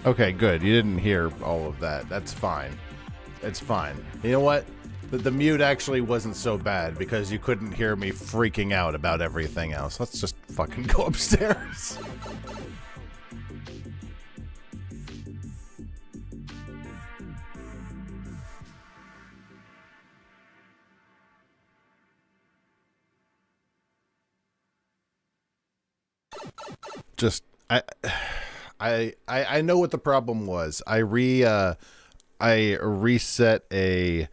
Okay, good. You didn't hear all of that. That's fine. It's fine. You know what? The mute actually wasn't so bad because you couldn't hear me freaking out about everything else. Let's just fucking go upstairs. Just I know what the problem was. I reset a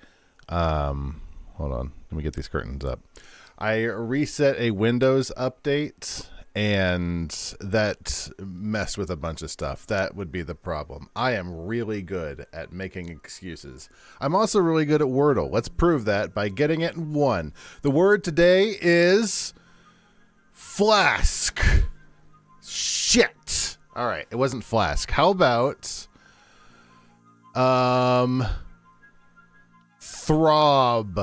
hold on, let me get these curtains up. I reset a Windows update and that messed with a bunch of stuff. That would be the problem. I am really good at making excuses. I'm also really good at Wordle. Let's prove that by getting it in one. The word today is flask. Shit. All right, it wasn't flask. How about throb?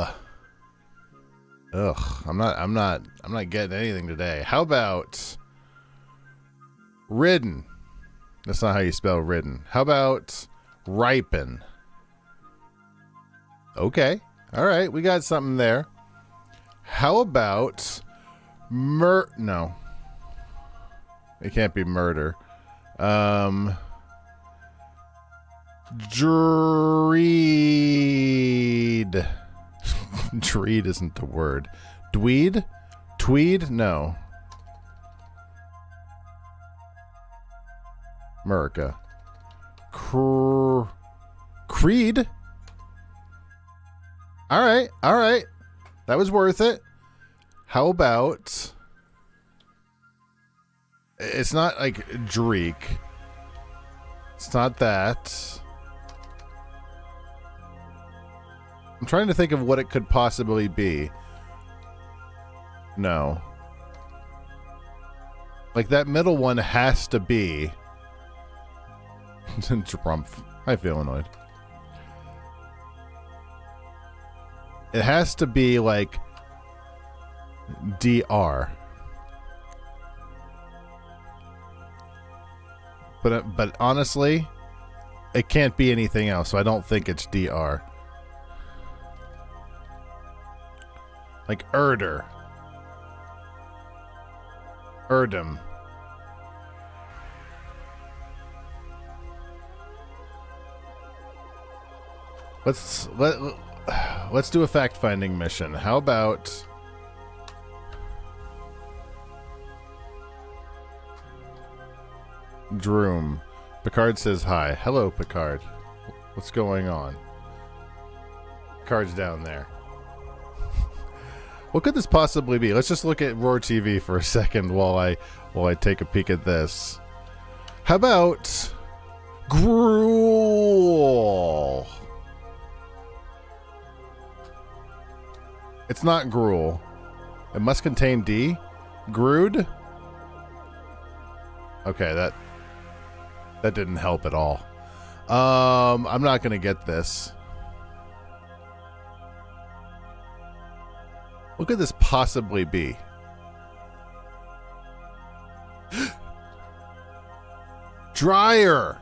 Ugh, I'm not getting anything today. How about ridden? That's not how you spell ridden. How about ripen? Okay. All right, we got something there. How about no. It can't be murder. Dreed. Dreed isn't the word. Dweed? Tweed? No. America. Creed? All right. That was worth it. How about... It's not like Dreek. It's not that. I'm trying to think of what it could possibly be. No. Like that middle one has to be. Trumpf. I feel annoyed. It has to be like DR. But honestly, it can't be anything else, so I don't think it's DR. Like Erder. Erdem. Let's do a fact-finding mission. How about Droom? Picard says hi. Hello, Picard. What's going on? Picard's down there. What could this possibly be? Let's just look at Roar TV for a second while I take a peek at this. How about gruel? It's not gruel. It must contain D. Grued? Okay, that didn't help at all. I'm not gonna get this. What could this possibly be? Dryer.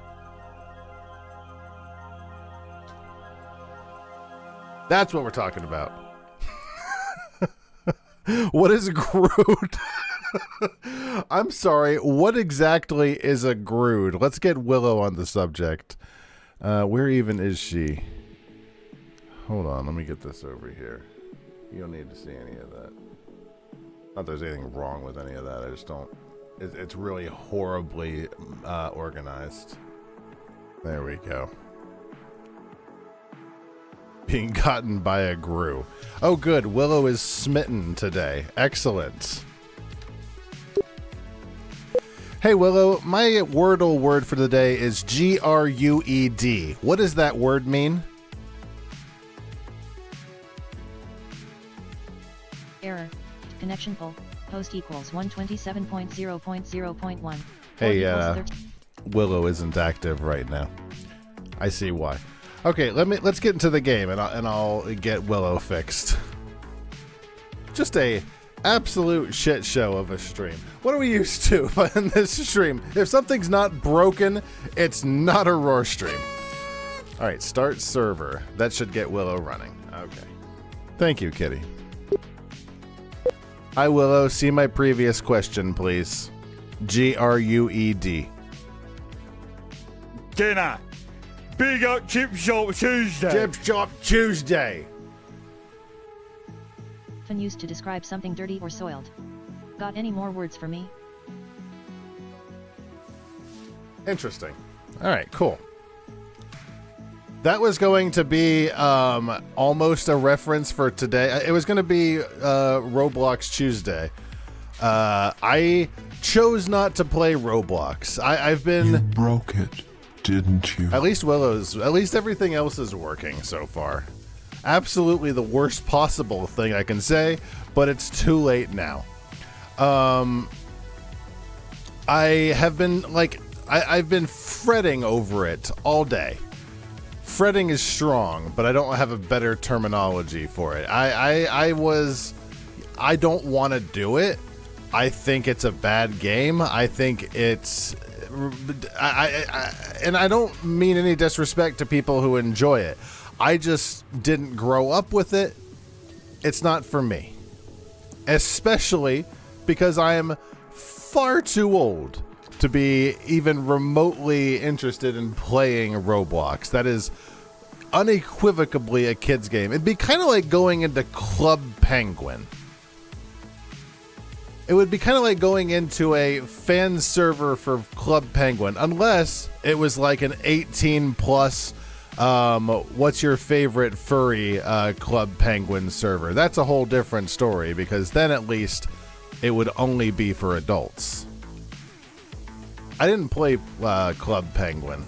That's what we're talking about. What is Groot? I'm sorry. What exactly is a Groot? Let's get Willow on the subject. Where even is she? Hold on. Let me get this over here. You don't need to see any of that. Not that there's anything wrong with any of that. I just don't. It's really horribly organized. There we go. Being gotten by a Gru. Oh, good. Willow is smitten today. Excellent. Hey, Willow. My Wordle word for the day is Grued. What does that word mean? Error. Connection full. Host equals 127.0.0.1. Hey, Willow isn't active right now. I see why. Okay, let's get into the game and I'll get Willow fixed. Just a absolute shit show of a stream. What are we used to in this stream? If something's not broken, it's not a Roar stream. All right, start server. That should get Willow running. Okay. Thank you, Kitty. Hi, Willow. See my previous question, please. GRUED. Dinner. Big up Chip Shop Tuesday. Chip Shop Tuesday. Often used to describe something dirty or soiled. Got any more words for me? Interesting. All right, cool. That was going to be almost a reference for today. It was going to be Roblox Tuesday. I chose not to play Roblox. I've been... You broke it, didn't you? At least everything else is working so far. Absolutely the worst possible thing I can say, but it's too late now. I have been, I've been fretting over it all day. Fretting is strong, but I don't have a better terminology for it. I don't want to do it. I think it's a bad game. I think it's... and I don't mean any disrespect to people who enjoy it. I just didn't grow up with it. It's not for me. Especially because I am far too old to be even remotely interested in playing Roblox. That is unequivocally a kid's game. It'd be kind of like going into Club Penguin. It would be kind of like going into a fan server for Club Penguin, unless it was like an 18 plus, what's your favorite furry Club Penguin server. That's a whole different story, because then at least it would only be for adults. I didn't play Club Penguin.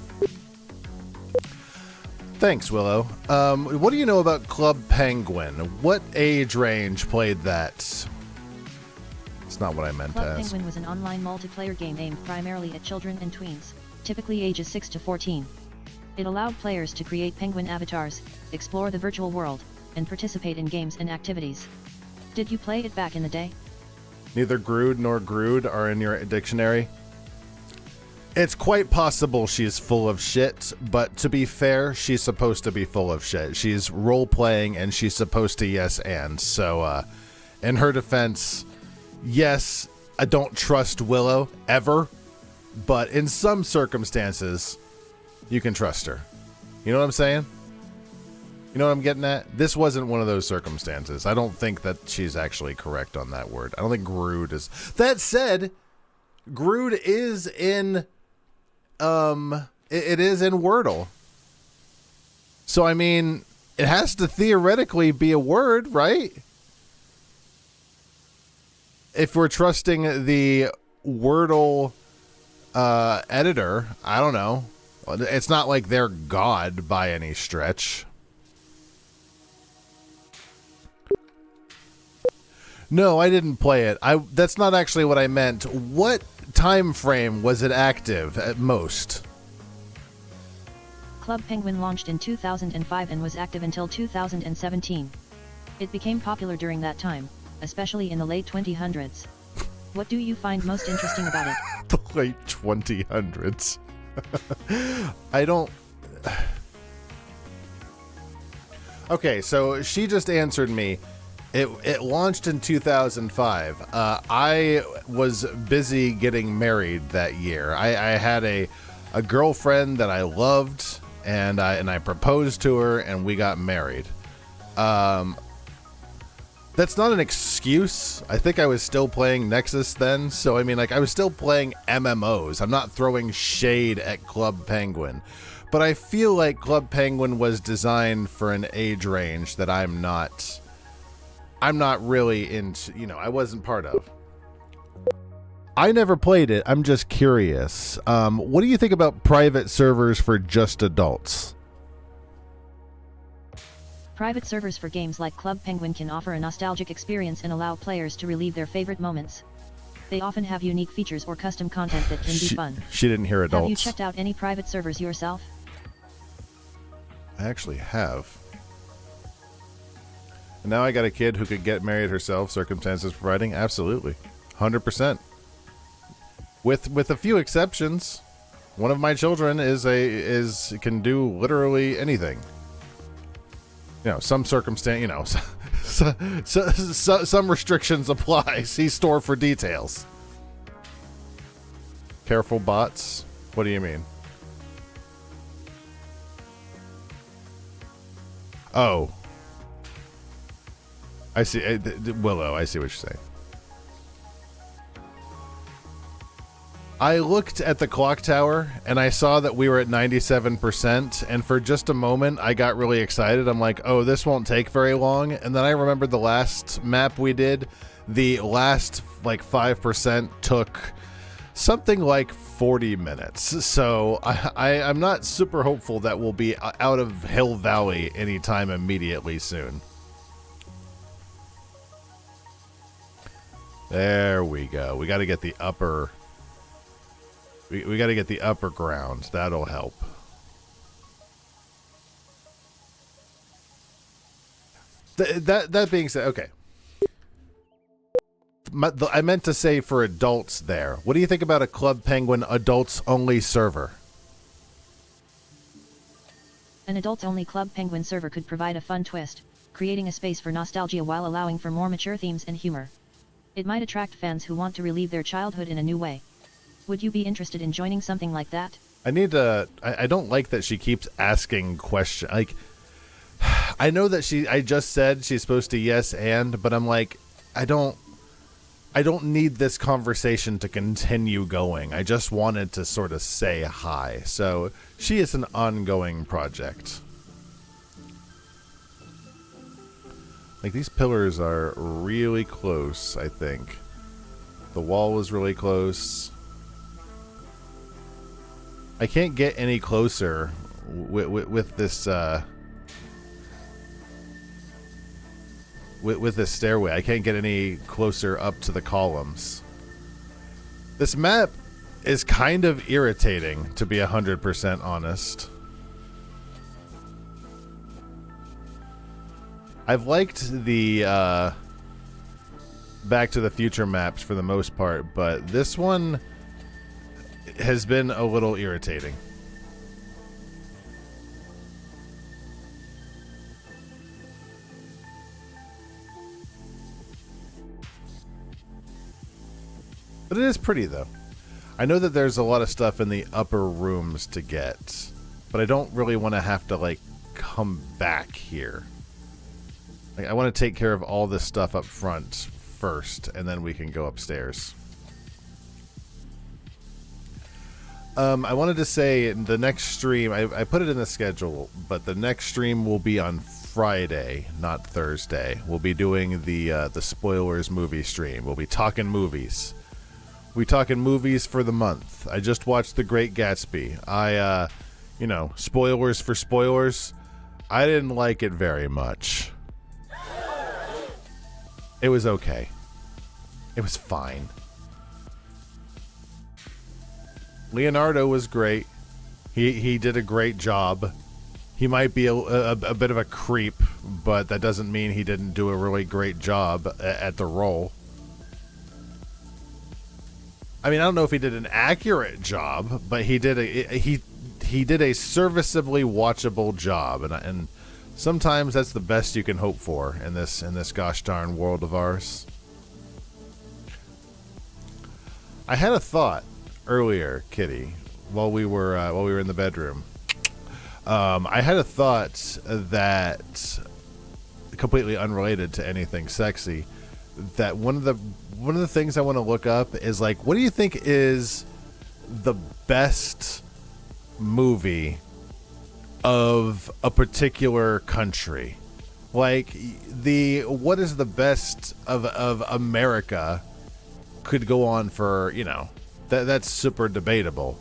Thanks, Willow. What do you know about Club Penguin? What age range played that? It's not what I meant to Club ask. Penguin was an online multiplayer game aimed primarily at children and tweens, typically ages 6 to 14. It allowed players to create penguin avatars, explore the virtual world, and participate in games and activities. Did you play it back in the day? Neither Grood nor Grood are in your dictionary. It's quite possible she's full of shit, but to be fair, she's supposed to be full of shit. She's role-playing, and she's supposed to yes and. So, in her defense, yes, I don't trust Willow, ever. But in some circumstances, you can trust her. You know what I'm saying? You know what I'm getting at? This wasn't one of those circumstances. I don't think that she's actually correct on that word. I don't think Grood is. That said, Grood is in... it is in Wordle. So, I mean, it has to theoretically be a word, right? If we're trusting the Wordle editor, I don't know. It's not like they're God by any stretch. No, I didn't play it. That's not actually what I meant. What time frame was it active at most? Club Penguin launched in 2005 and was active until 2017. It became popular during that time, especially in the late 2000s. What do you find most interesting about it? The late 2000s. I don't... Okay, so she just answered me. It launched in 2005. I was busy getting married that year. I had a girlfriend that I loved, and I proposed to her, and we got married. That's not an excuse. I think I was still playing Nexus then, so I mean, like, I was still playing MMOs. I'm not throwing shade at Club Penguin, but I feel like Club Penguin was designed for an age range that I'm not really into, I wasn't part of. I never played it. I'm just curious. What do you think about private servers for just adults? Private servers for games like Club Penguin can offer a nostalgic experience and allow players to relive their favorite moments. They often have unique features or custom content that can be fun. She didn't hear adults. Have you checked out any private servers yourself? I actually have. And now I got a kid who could get married herself, circumstances providing. Absolutely. 100%. With a few exceptions. One of my children can do literally anything. Some circumstance, some restrictions apply. See store for details. Careful bots. What do you mean? Oh. I see. Willow, I see what you're saying. I looked at the clock tower and I saw that we were at 97%, and for just a moment I got really excited. I'm like, oh, this won't take very long. And then I remembered the last map we did, the last like 5% took something like 40 minutes. So I'm not super hopeful that we'll be out of Hill Valley anytime immediately soon. There we go. We got to get the upper... We got to get the upper ground. That'll help. That being said, okay. I meant to say for adults there. What do you think about a Club Penguin adults-only server? An adults-only Club Penguin server could provide a fun twist, creating a space for nostalgia while allowing for more mature themes and humor. It might attract fans who want to relive their childhood in a new way. Would you be interested in joining something like that? I don't like that she keeps asking questions. Like, I know that I just said she's supposed to yes and, but I'm like, I don't need this conversation to continue going. I just wanted to sort of say hi. So she is an ongoing project. Like, these pillars are really close, I think. The wall was really close. I can't get any closer with this with this stairway. I can't get any closer up to the columns. This map is kind of irritating, to be 100% honest. I've liked the Back to the Future maps for the most part, but this one has been a little irritating. But it is pretty, though. I know that there's a lot of stuff in the upper rooms to get, but I don't really want to have to, like, come back here. Like, I want to take care of all this stuff up front first, and then we can go upstairs. I wanted to say the next stream, I put it in the schedule, but the next stream will be on Friday, not Thursday. We'll be doing the spoilers movie stream. We'll be talking movies. We'll be talking movies for the month. I just watched The Great Gatsby. Spoilers for spoilers. I didn't like it very much. It was okay. It was fine. Leonardo was great. He did a great job. He might be a bit of a creep, but that doesn't mean he didn't do a really great job at the role. I mean, I don't know if he did an accurate job, but he did a serviceably watchable job, and sometimes that's the best you can hope for in this gosh darn world of ours. I had a thought earlier, Kitty, while we were in the bedroom. I had a thought that, completely unrelated to anything sexy, that one of the things I want to look up is, like, what do you think is the best movie of a particular country? Like, what is the best of America could go on for, that's super debatable.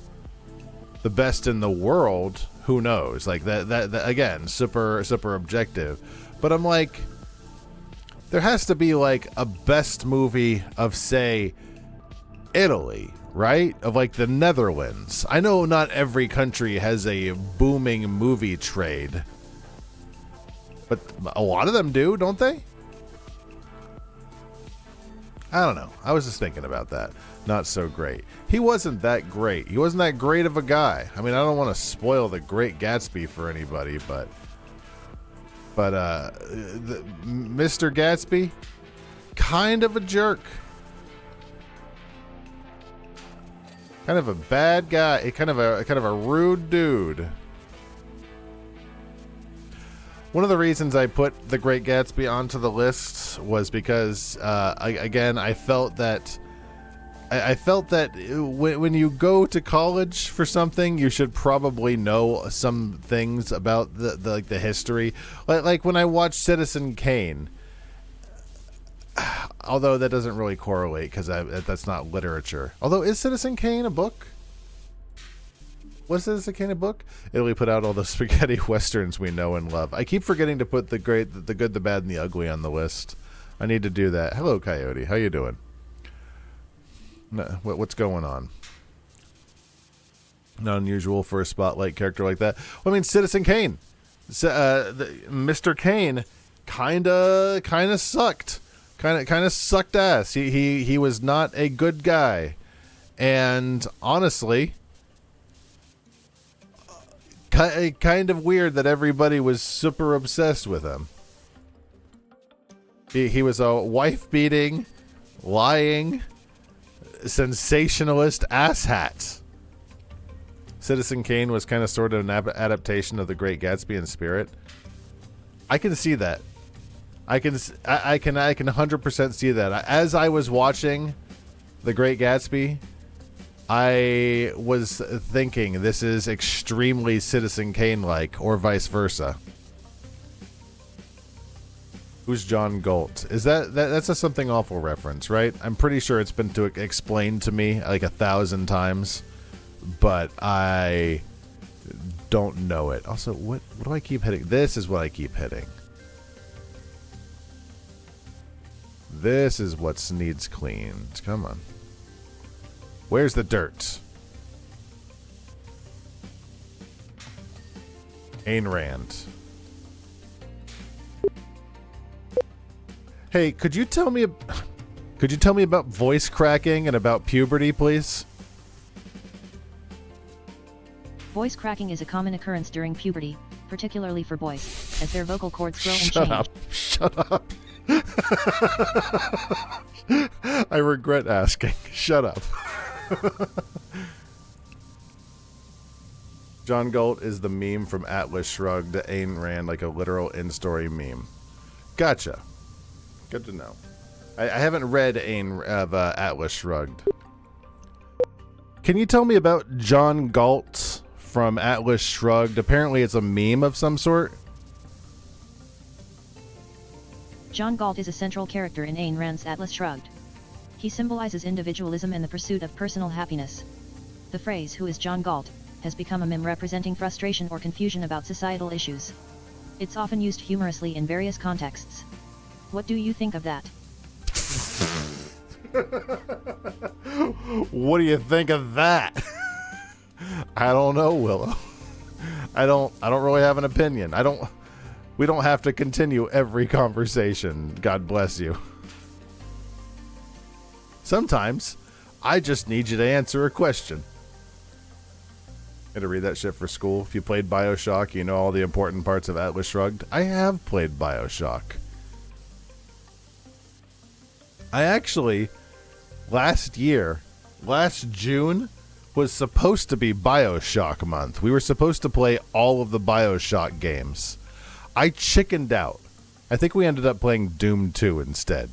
The best in the world, who knows? Like, that again, super objective. But I'm like, there has to be, like, a best movie of, say, Italy, right? Of, like, the Netherlands. I know not every country has a booming movie trade, but a lot of them do, don't they? I don't know. I was just thinking about that. Not so great. He wasn't that great. He wasn't that great of a guy. I mean, I don't want to spoil The Great Gatsby for anybody, but Mr. Gatsby, kind of a jerk. Kind of a bad guy. Kind of a rude dude. One of the reasons I put The Great Gatsby onto the list was because, I felt that when you go to college for something, you should probably know some things about the history. Like when I watched Citizen Kane, although that doesn't really correlate because that's not literature. Although, is Citizen Kane a book? Was Citizen Kane a book? Italy put out all the spaghetti westerns we know and love. I keep forgetting to put the good, the bad, and the ugly on the list. I need to do that. Hello, Coyote. How you doing? No, what's going on? Not unusual for a spotlight character like that. Well, I mean, Citizen Kane. Mr. Kane kind of sucked. Kind of sucked ass. He was not a good guy. And honestly, kind of weird that everybody was super obsessed with him. He was a wife-beating, lying, sensationalist asshat. Citizen Kane was kind of sort of an adaptation of The Great Gatsby in spirit. I can see that. I can 100% see that. As I was watching The Great Gatsby, I was thinking this is extremely Citizen Kane-like, or vice versa. Who's John Galt? Is that's a Something Awful reference, right? I'm pretty sure it's been explained to me like 1,000 times, but I don't know it. Also, what do I keep hitting? This is what I keep hitting. This is what needs cleaned. Come on. Where's the dirt? Ayn Rand. Hey, could you tell me about voice cracking and about puberty, please? Voice cracking is a common occurrence during puberty, particularly for boys, as their vocal cords grow and change. Shut up. I regret asking. Shut up. John Galt is the meme from Atlas Shrugged to Ayn Rand, like a literal in-story meme. Gotcha. Good to know. I haven't read Atlas Shrugged. Can you tell me about John Galt from Atlas Shrugged? Apparently it's a meme of some sort. John Galt is a central character in Ayn Rand's Atlas Shrugged. He symbolizes individualism and the pursuit of personal happiness. The phrase "Who is John Galt?" has become a meme representing frustration or confusion about societal issues. It's often used humorously in various contexts. What do you think of that? What do you think of that? I don't know, Willow. I don't really have an opinion. We don't have to continue every conversation. God bless you. Sometimes I just need you to answer a question. Had to read that shit for school. If you played BioShock, you know all the important parts of Atlas Shrugged. I have played BioShock. I actually, last June, was supposed to be BioShock month. We were supposed to play all of the BioShock games. I chickened out. I think we ended up playing Doom 2 instead.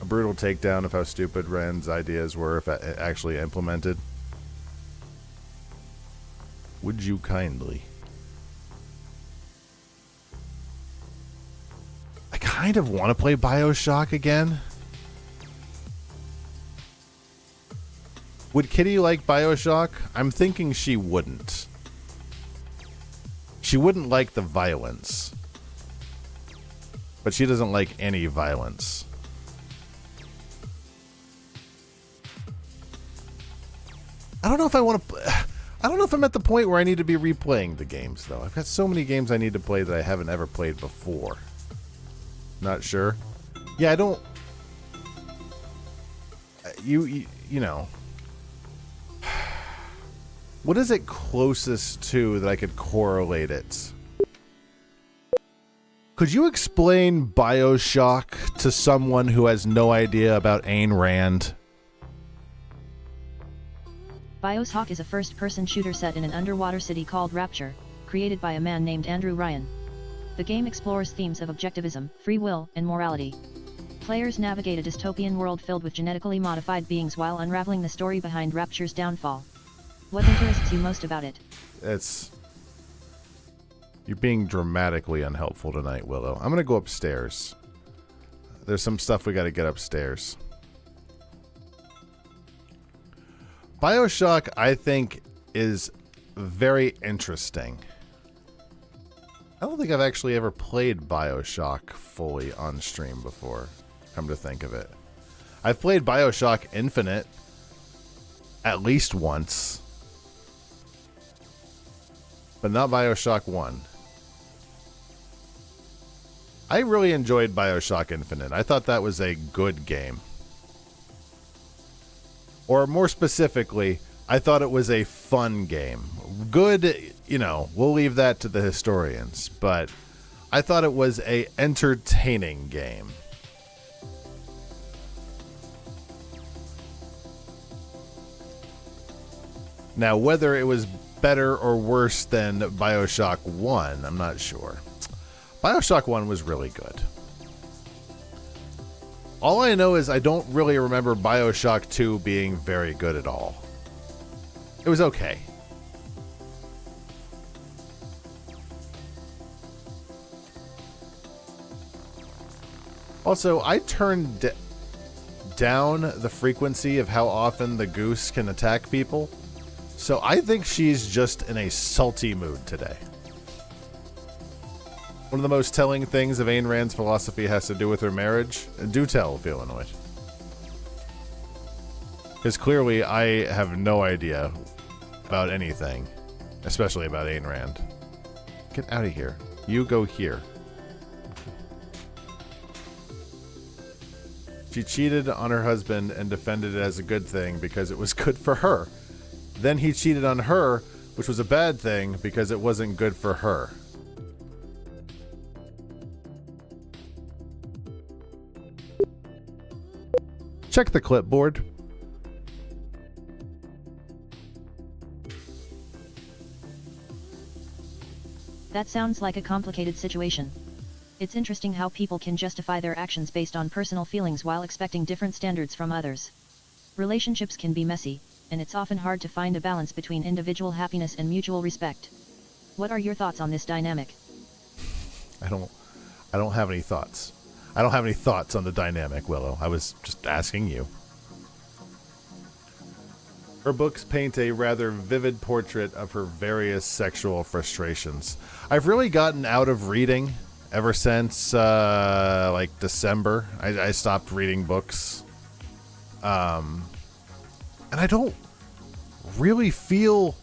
A brutal takedown of how stupid Rand's ideas were if actually implemented. Would you kindly? I kind of want to play BioShock again. Would Kitty like BioShock? I'm thinking she wouldn't. She wouldn't like the violence. But she doesn't like any violence. I don't know if I want to... I don't know if I'm at the point where I need to be replaying the games, though. I've got so many games I need to play that I haven't ever played before. Not sure. Yeah, I don't... you know, what is it closest to that I could correlate it? Could you explain BioShock to someone who has no idea about Ayn Rand? BioShock is a first-person shooter set in an underwater city called Rapture, created by a man named Andrew Ryan. The game explores themes of objectivism, free will, and morality. Players navigate a dystopian world filled with genetically modified beings while unraveling the story behind Rapture's downfall. What interests you most about it? You're being dramatically unhelpful tonight, Willow. I'm going to go upstairs. There's some stuff we got to get upstairs. BioShock, I think, is very interesting. I don't think I've actually ever played BioShock fully on stream before, come to think of it. I've played BioShock Infinite at least once, but not BioShock 1. I really enjoyed BioShock Infinite. I thought that was a good game. Or more specifically, I thought it was a fun game. Good, you know, we'll leave that to the historians, but I thought it was a entertaining game. Now, whether it was better or worse than BioShock 1, I'm not sure. BioShock 1 was really good. All I know is I don't really remember BioShock 2 being very good at all. It was okay. Also, I turned down the frequency of how often the goose can attack people, so I think she's just in a salty mood today. One of the most telling things of Ayn Rand's philosophy has to do with her marriage. Do tell, Feelanoid. Because clearly I have no idea about anything, especially about Ayn Rand. Get out of here. You go here. She cheated on her husband and defended it as a good thing because it was good for her. Then he cheated on her, which was a bad thing because it wasn't good for her. Check the clipboard. That sounds like a complicated situation. It's interesting how people can justify their actions based on personal feelings while expecting different standards from others. Relationships can be messy, and it's often hard to find a balance between individual happiness and mutual respect. What are your thoughts on this dynamic? I don't have any thoughts. I don't have any thoughts on the dynamic, Willow. I was just asking you. Her books paint a rather vivid portrait of her various sexual frustrations. I've really gotten out of reading ever since, like, December. I stopped reading books. And I don't really feel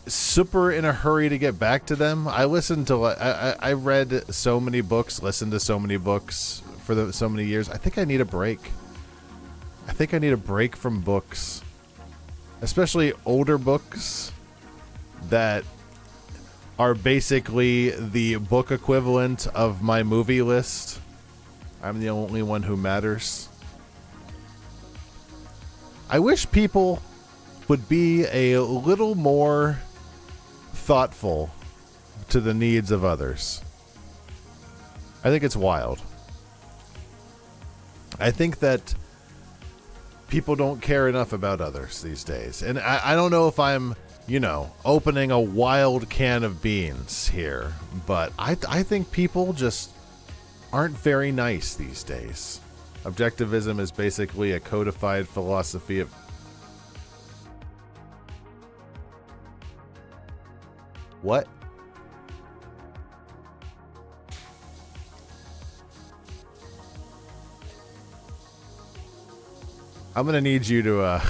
super in a hurry to get back to them. I read so many books, listened to so many books for so many years. I think I need a break. I think I need a break from books, especially older books that are basically the book equivalent of my movie list. I'm the only one who matters. I wish people would be a little more thoughtful to the needs of others. I think it's wild. I think that people don't care enough about others these days. And I don't know if I'm, opening a wild can of beans here, but I think people just aren't very nice these days. Objectivism is basically a codified philosophy of... What? I'm going to need you to...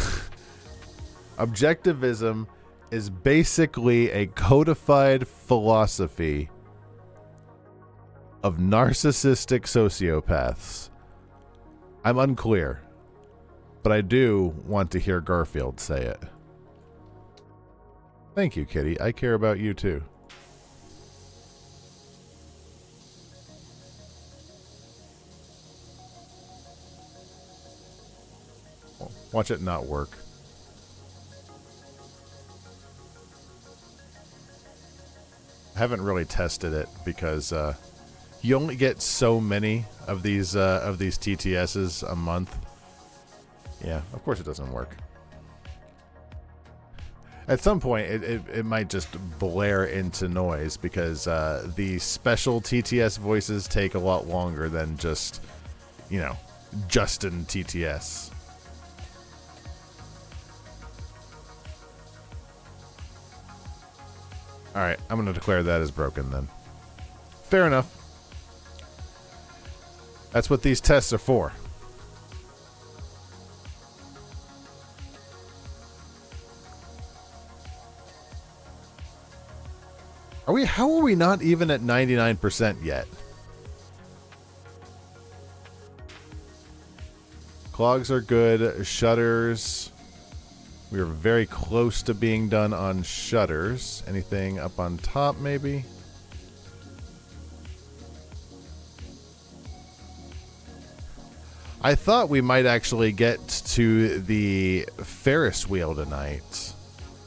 Objectivism is basically a codified philosophy of narcissistic sociopaths. I'm unclear. but I do want to hear Garfield say it. Thank you, Kitty. I care about you too. Watch it not work. I haven't really tested it because you only get so many of these TTSs a month. Yeah, of course it doesn't work. At some point, it might just blare into noise because the special TTS voices take a lot longer than just, Justin TTS. Alright, I'm going to declare that as broken then. Fair enough. That's what these tests are for. How are we not even at 99% yet? Clogs are good. Shutters. We are very close to being done on shutters. Anything up on top, maybe? I thought we might actually get to the Ferris wheel tonight.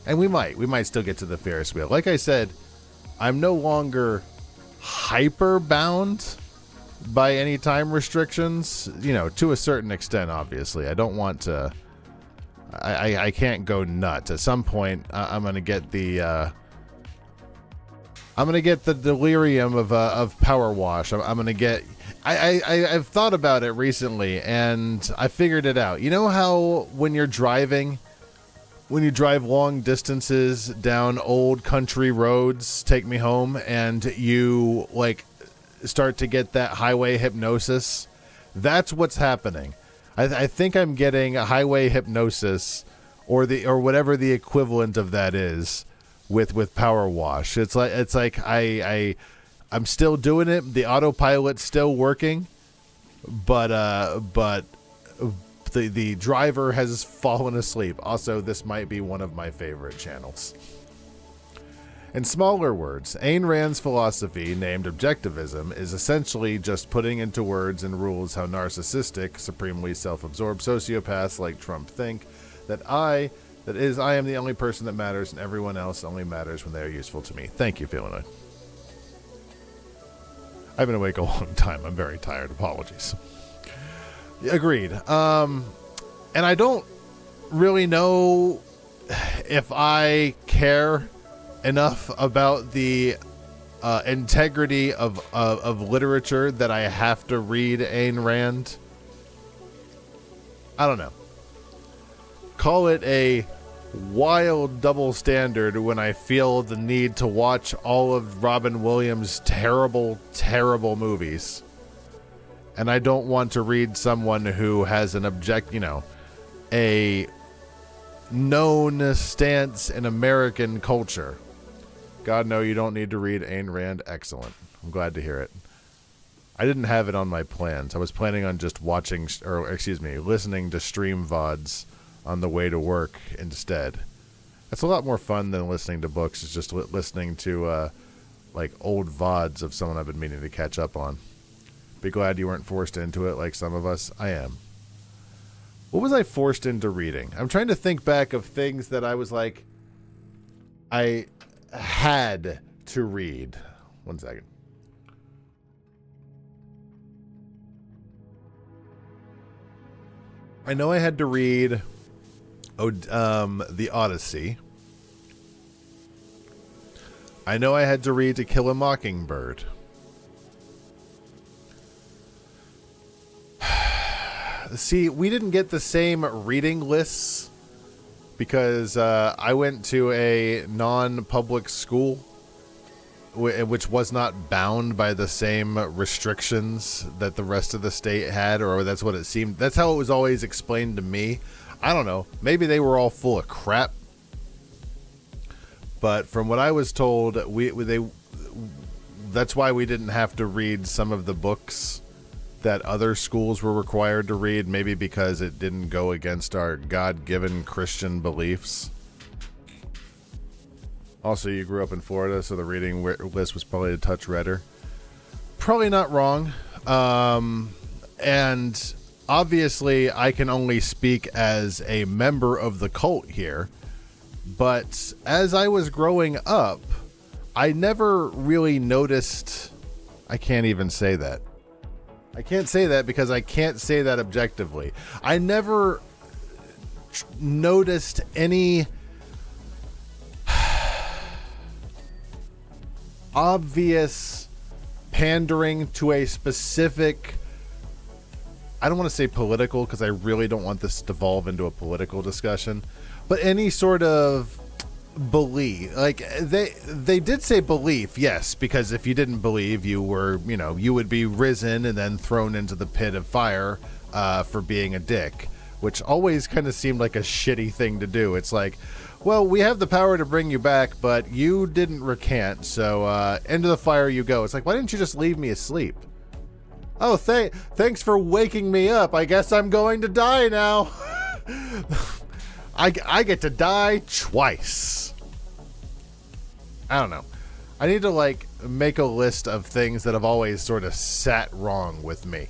And we might. We might still get to the Ferris wheel. Like I said, I'm no longer hyper bound by any time restrictions. To a certain extent, obviously. I don't want to... I can't go nuts. At some point, I'm gonna get the delirium of power wash. I'm gonna get. I've thought about it recently, and I figured it out. You know how when you drive long distances down old country roads, take me home, and you start to get that highway hypnosis? That's what's happening. I think I'm getting a highway hypnosis or whatever the equivalent of that is with power wash. It's like I'm still doing it. The autopilot's still working, but the driver has fallen asleep. Also, this might be one of my favorite channels. In smaller words, Ayn Rand's philosophy, named objectivism, is essentially just putting into words and rules how narcissistic, supremely self-absorbed sociopaths like Trump think that I am the only person that matters and everyone else only matters when they are useful to me. Thank you, Feelinoid. I've been awake a long time. I'm very tired. Apologies. Agreed. And I don't really know if I care enough about the integrity of literature that I have to read Ayn Rand. I don't know. Call it a wild double standard when I feel the need to watch all of Robin Williams' terrible, terrible movies. And I don't want to read someone who has a known stance in American culture. God, no, you don't need to read Ayn Rand. Excellent. I'm glad to hear it. I didn't have it on my plans. I was planning on just listening to stream VODs on the way to work instead. That's a lot more fun than listening to books. It's just listening to old VODs of someone I've been meaning to catch up on. Be glad you weren't forced into it like some of us. I am. What was I forced into reading? I'm trying to think back of things that I was like, I had to read. One second. I know I had to read The Odyssey. I know I had to read To Kill a Mockingbird. See, we didn't get the same reading lists because I went to a non-public school which was not bound by the same restrictions that the rest of the state had, or that's what it seemed. That's how it was always explained to me. I don't know. Maybe they were all full of crap. But from what I was told, that's why we didn't have to read some of the books that other schools were required to read, maybe because it didn't go against our God-given Christian beliefs. Also, you grew up in Florida, so the reading list was probably a touch redder. Probably not wrong. And obviously, I can only speak as a member of the cult here. But as I was growing up, I never really noticed... I can't even say that. I can't say that because I can't say that objectively. I never noticed any obvious pandering to a specific... I don't want to say political because I really don't want this to devolve into a political discussion, but any sort of belief. Like they did say belief, yes, because if you didn't believe, you were, you would be risen and then thrown into the pit of fire for being a dick, which always kind of seemed like a shitty thing to do. It's like, well, we have the power to bring you back, but you didn't recant, so into the fire you go. It's like, why didn't you just leave me asleep? Oh, thanks for waking me up. I guess I'm going to die now. I get to die twice. I don't know. I need to make a list of things that have always sort of sat wrong with me,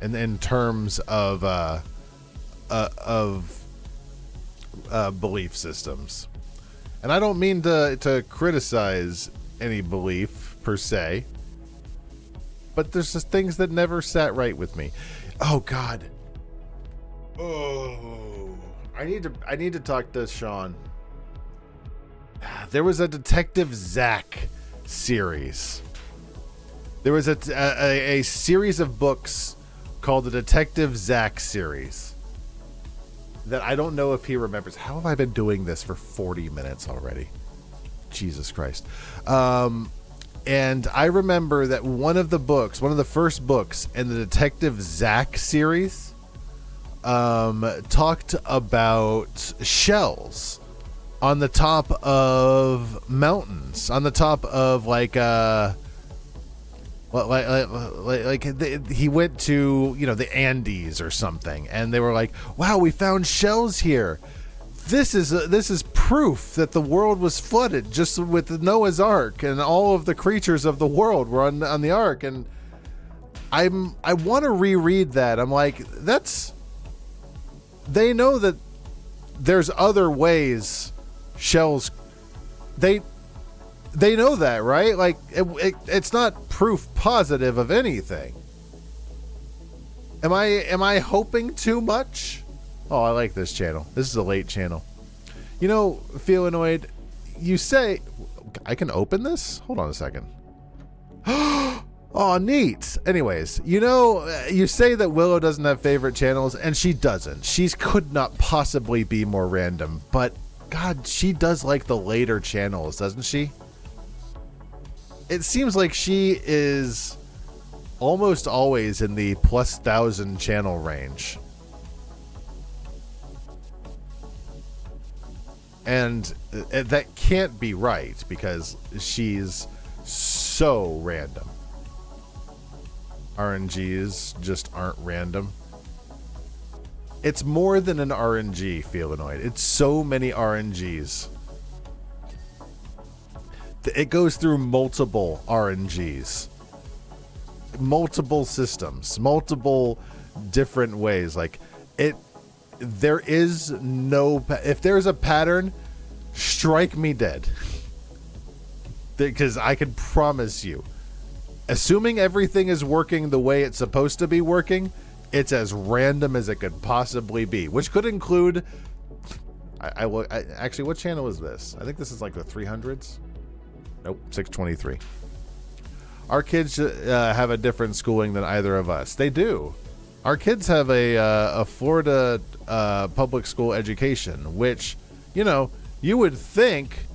and in terms of belief systems. And I don't mean to criticize any belief per se, but there's just things that never sat right with me. Oh God. Oh, I need to talk to Sean. There was a Detective Zack series. There was a series of books called the Detective Zack series that I don't know if he remembers. How have I been doing this for 40 minutes already? Jesus Christ. And I remember that one of the first books in the Detective Zack series talked about shells on the top of mountains, on the top of he went to the Andes or something, and they were like, wow, we found shells here. This is proof that the world was flooded, just with Noah's Ark, and all of the creatures of the world were on the Ark. And I want to reread that. I'm like, they know that there's other ways shells, they know that, right? Like it's not proof positive of anything. Am I hoping too much? Oh, I like this channel. This is a late channel. Feelanoid, you say... I can open this? Hold on a second. Oh, neat. Anyways, you say that Willow doesn't have favorite channels, and she doesn't. She could not possibly be more random, but God, she does like the later channels, doesn't she? It seems like she is almost always in the plus 1,000 channel range. And that can't be right because she's so random. RNGs just aren't random. It's more than an RNG, Feelanoid. It's so many RNGs. It goes through multiple RNGs. Multiple systems. Multiple different ways. There is no... If there's a pattern, strike me dead. Because I can promise you, assuming everything is working the way it's supposed to be working, it's as random as it could possibly be. Which could include... actually, what channel is this? I think this is like the 300s. Nope, 623. Our kids have a different schooling than either of us. They do. Our kids have a Florida public school education, which, you would think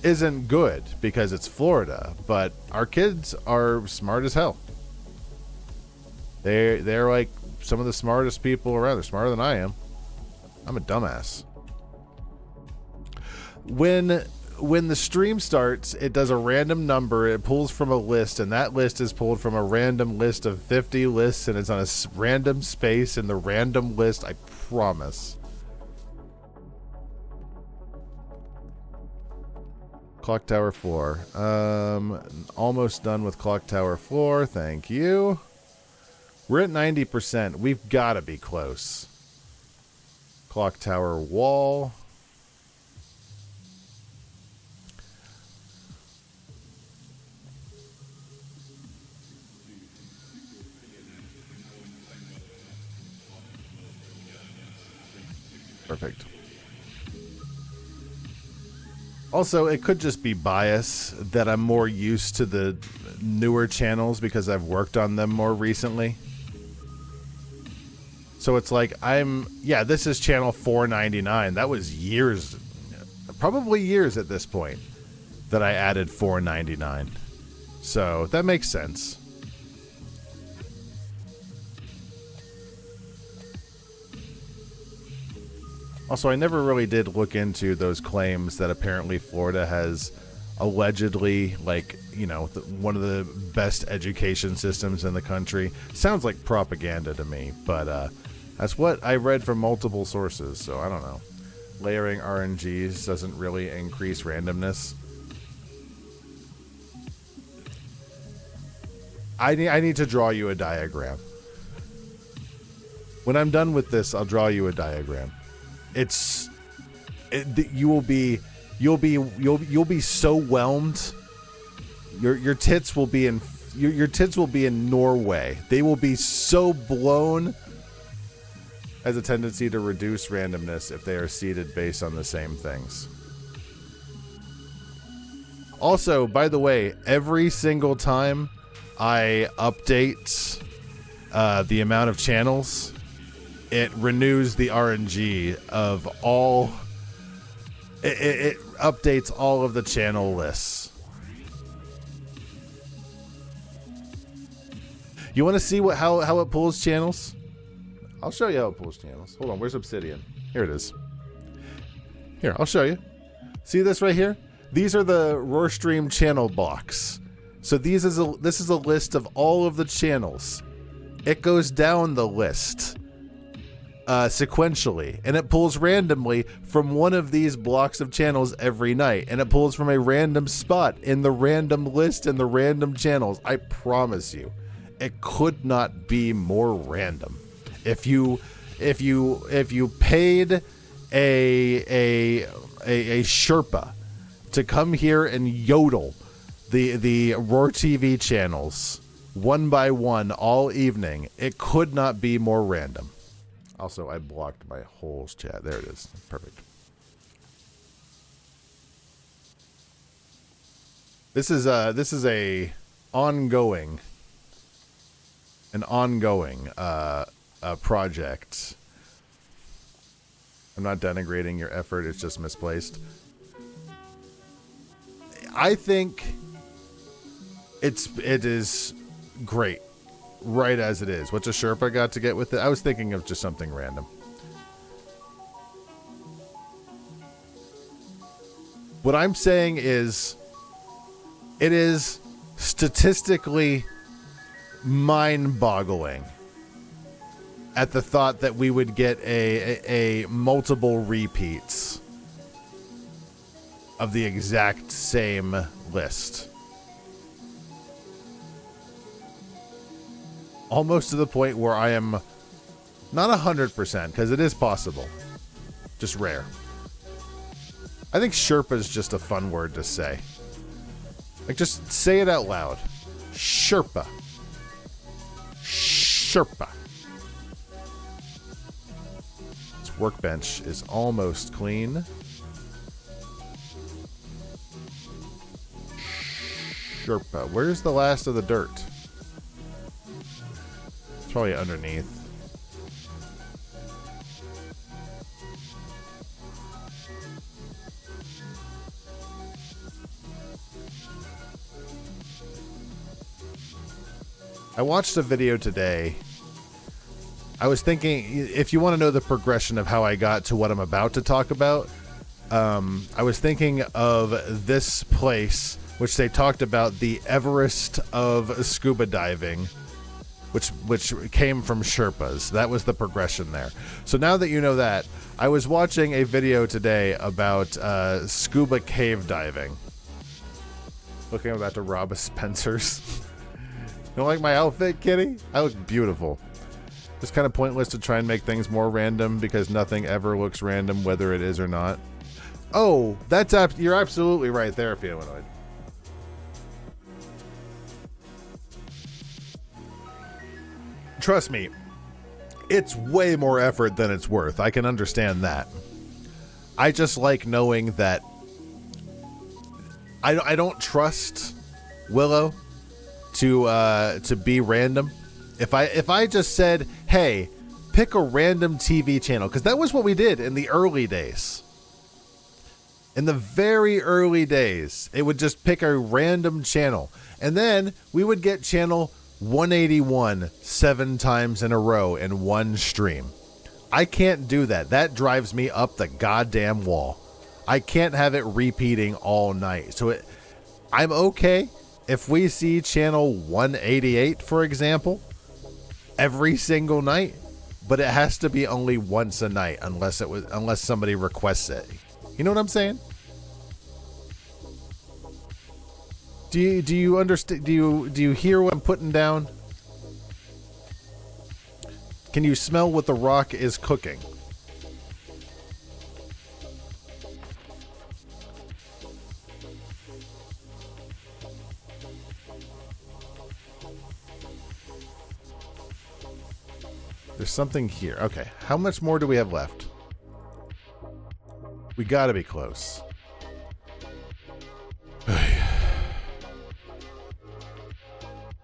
isn't good because it's Florida, but our kids are smart as hell. They're like some of the smartest people around. They're smarter than I am. I'm a dumbass. When when the stream starts, it does a random number. It pulls from a list, and that list is pulled from a random list of 50 lists, and it's on a random space in the random list. I promise. Clock tower floor. Almost done with clock tower floor. Thank you. We're at 90%. We've got to be close. Clock tower wall. Perfect. Also, it could just be bias that I'm more used to the newer channels because I've worked on them more recently. So it's like this is channel 499. That was years, probably years at this point that I added 499. So that makes sense. Also, I never really did look into those claims that apparently Florida has allegedly, one of the best education systems in the country. Sounds like propaganda to me, but that's what I read from multiple sources, so I don't know. Layering RNGs doesn't really increase randomness. I need to draw you a diagram. When I'm done with this, I'll draw you a diagram. You'll be so whelmed. Your tits will be in your tits will be in Norway. They will be so blown. Has a tendency to reduce randomness if they are seeded based on the same things. Also, by the way, every single time I update the amount of channels, it renews the RNG of all. It updates all of the channel lists. You want to see how it pulls channels? I'll show you how it pulls channels. Hold on, where's Obsidian? Here it is. Here, I'll show you. See this right here? These are the Roarstream channel blocks. So this is a list of all of the channels. It goes down the list sequentially, and it pulls randomly from one of these blocks of channels every night, and it pulls from a random spot in the random list and the random channels. I promise you, it could not be more random. If you paid a Sherpa to come here and yodel the Roar TV channels one by one all evening, it could not be more random. Also, I blocked my whole chat. There it is. Perfect. This is an ongoing project. I'm not denigrating your effort. It's just misplaced. I think it is great, right as it is. What's a Sherpa got to get with it? I was thinking of just something random. What I'm saying is, it is statistically mind-boggling at the thought that we would get a multiple repeats of the exact same list. Almost to the point where I am not 100%, because it is possible, just rare. I think Sherpa is just a fun word to say. Like, just say it out loud. Sherpa. Sherpa. This workbench is almost clean. Sherpa. Where's the last of the dirt? It's probably underneath. I watched a video today. I was thinking, if you want to know the progression of how I got to what I'm about to talk about, I was thinking of this place, which they talked about, the Everest of scuba diving, which came from Sherpas. That was the progression there. So now that you know that, I was watching a video today about scuba cave diving. Looking, I'm about to rob a Spencer's. You don't like my outfit, kitty? I look beautiful. It's kind of pointless to try and make things more random because nothing ever looks random, whether it is or not. Oh, you're absolutely right there, Feelonoid. Trust me, it's way more effort than it's worth. I can understand that. I just like knowing that I don't trust Willow to be random. If I just said, hey, pick a random TV channel, because that was what we did in the early days. In the very early days, it would just pick a random channel. And then we would get channel 181 7 times in a row in one stream. I can't do that. That drives me up the goddamn wall. I can't have it repeating all night. So I'm okay if we see channel 188, for example, every single night, but it has to be only once a night unless somebody requests it. You know what I'm saying? Do you understand? Do you hear what I'm putting down? Can you smell what the rock is cooking? There's something here. Okay, how much more do we have left? We gotta be close.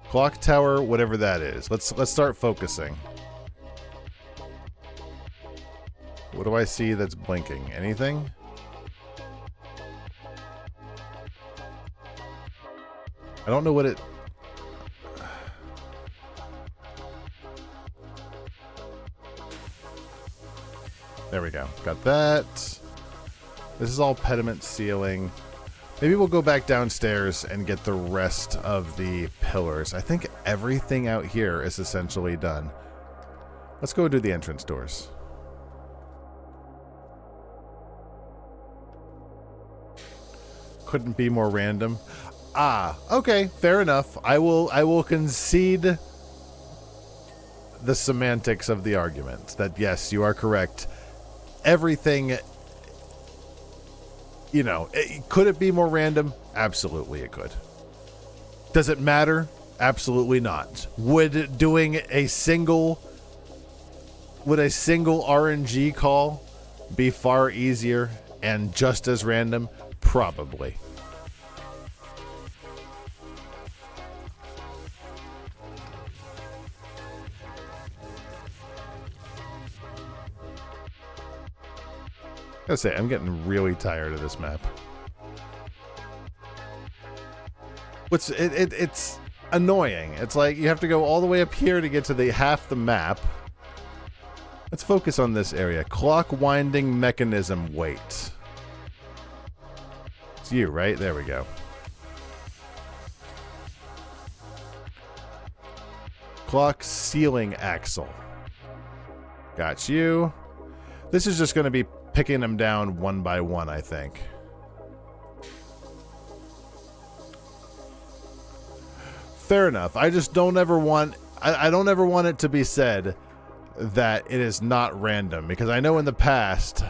Clock tower, whatever that is. Let's start focusing. What do I see that's blinking? Anything? I don't know what it... There we go. Got that. This is all pediment ceiling. Maybe we'll go back downstairs and get the rest of the pillars. I think everything out here is essentially done. Let's go do the entrance doors. Couldn't be more random. Ah, okay, fair enough. I will concede the semantics of the argument. That yes, you are correct. Everything, you know, could it be more random? Absolutely it could. Does it matter? Absolutely not. Would doing a single RNG call be far easier and just as random? Probably. I gotta say, I'm getting really tired of this map. It's annoying. It's like you have to go all the way up here to get to the half the map. Let's focus on this area. Clock winding mechanism weight. It's you, right? There we go. Clock ceiling axle. Got you. This is just going to be picking them down one by one, I think. Fair enough. I just don't ever want... I don't ever want it to be said that it is not random, because I know in the past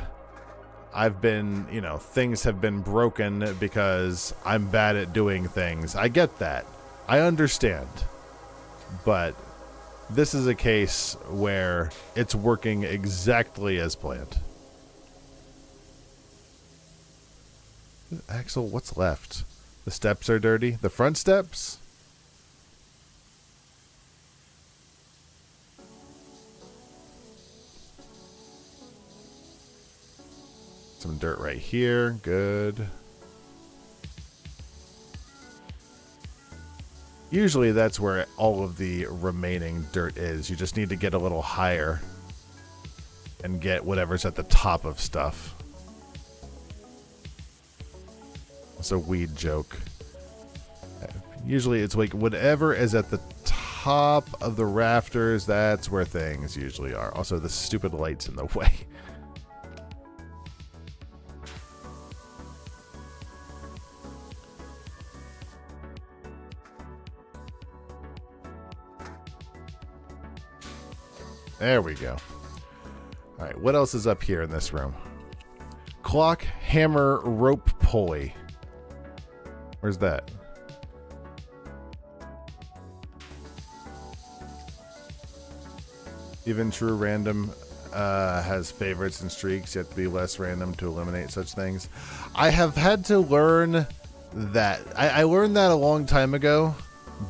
I've been, you know, things have been broken because I'm bad at doing things. I get that. I understand. But this is a case where it's working exactly as planned. Axel, what's left? The steps are dirty. The front steps? Some dirt right here. Good. Usually that's where all of the remaining dirt is. You just need to get a little higher and get whatever's at the top of stuff. It's a weed joke. Usually it's like whatever is at the top of the rafters, that's where things usually are. Also, the stupid light's in the way. There we go. All right, what else is up here in this room? Clock, hammer, rope pulley. Where's that? Even true random has favorites and streaks. You have to be less random to eliminate such things. I have had to learn that. I learned that a long time ago,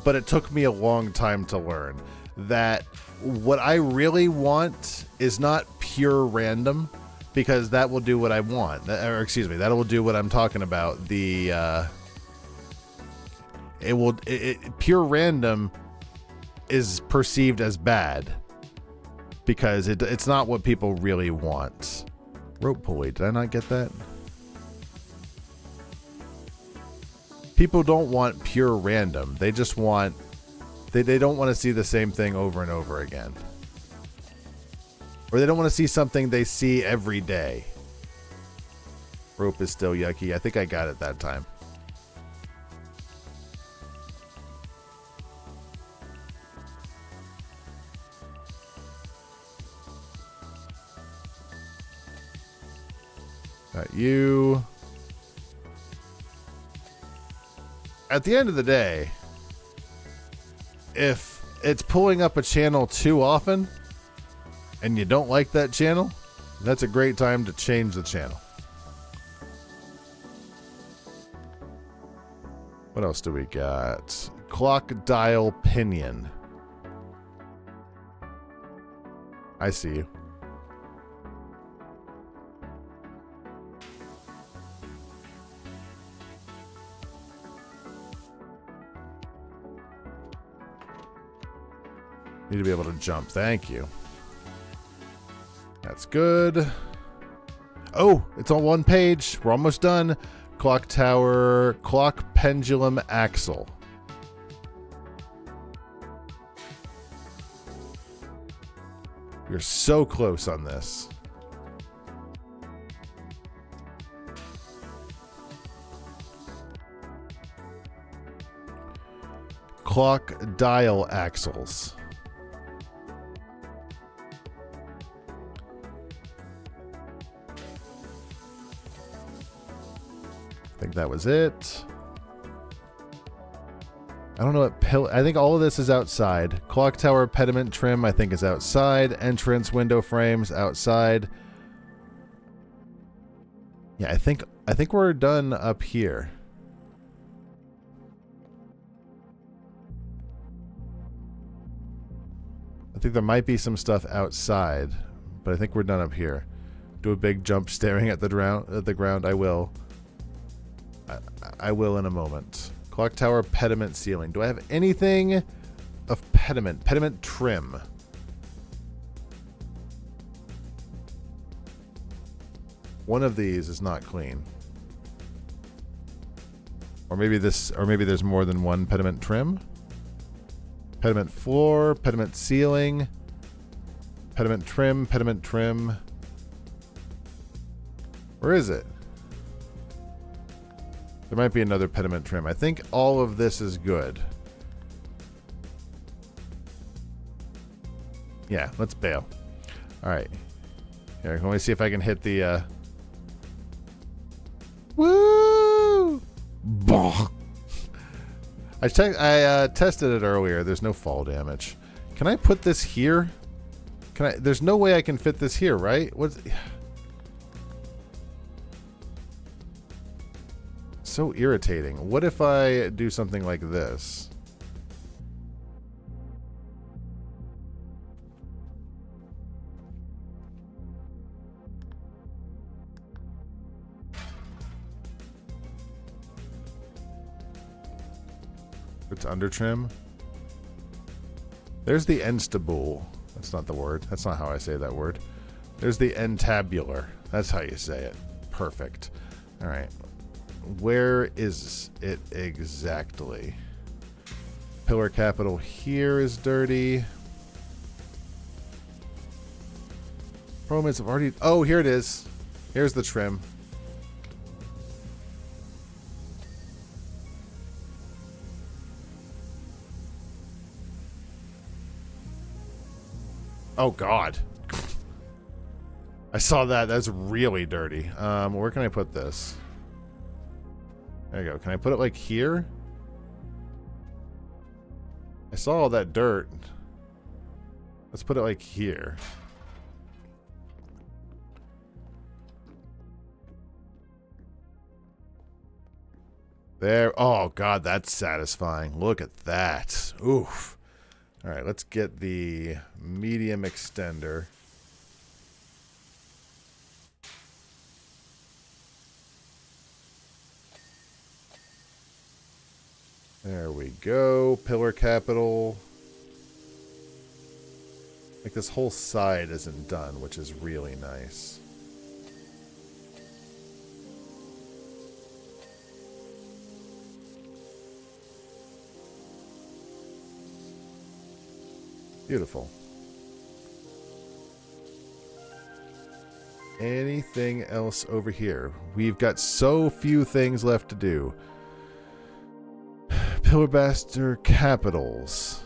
but it took me a long time to learn that what I really want is not pure random, because that will do what I want. Or excuse me, that will do what I'm talking about. Pure random is perceived as bad, because it's not what people really want. Rope pulley, did I not get that? People don't want pure random. They just want, they don't want to see the same thing over and over again. Or they don't want to see something they see every day. Rope is still yucky. I think I got it that time. You. At the end of the day, if it's pulling up a channel too often and you don't like that channel, that's a great time to change the channel. What else do we got? Clock dial pinion. I see you. Need to be able to jump. Thank you. That's good. Oh, it's on one page. We're almost done. Clock tower, clock pendulum axle. You're so close on this. Clock dial axles. I think that was it. I don't know what I think all of this is outside. Clock tower pediment trim, I think, is outside. Entrance window frames outside. Yeah, I think we're done up here. I think there might be some stuff outside, but I think we're done up here. Do a big jump staring at the ground. I will. I will in a moment. Clock tower pediment ceiling. Do I have anything of pediment? Pediment trim. One of these is not clean. Or maybe there's more than one pediment trim. Pediment floor, pediment ceiling, pediment trim, pediment trim. Where is it? There might be another pediment trim. I think all of this is good. Yeah, let's bail. All right. Here, let me see if I can hit the... Woo! Bah! I tested it earlier. There's no fall damage. Can I put this here? Can I? There's no way I can fit this here, right? What's... So irritating. What if I do something like this? It's under trim. There's the enstabule. That's not the word. That's not how I say that word. There's the entabular. That's how you say it. Perfect. All right. where is it exactly? Pillar capital here is dirty. Problem is I've already... Oh, here it is. Here's the trim. Oh, God. I saw that. That's really dirty. Where can I put this? There you go. Can I put it like here? I saw all that dirt. Let's put it like here. There. Oh, God, that's satisfying. Look at that. Oof. All right, let's get the medium extender. There we go. Pillar capital. Like this whole side isn't done, which is really nice. Beautiful. Anything else over here? We've got so few things left to do. Pillarbuster capitals.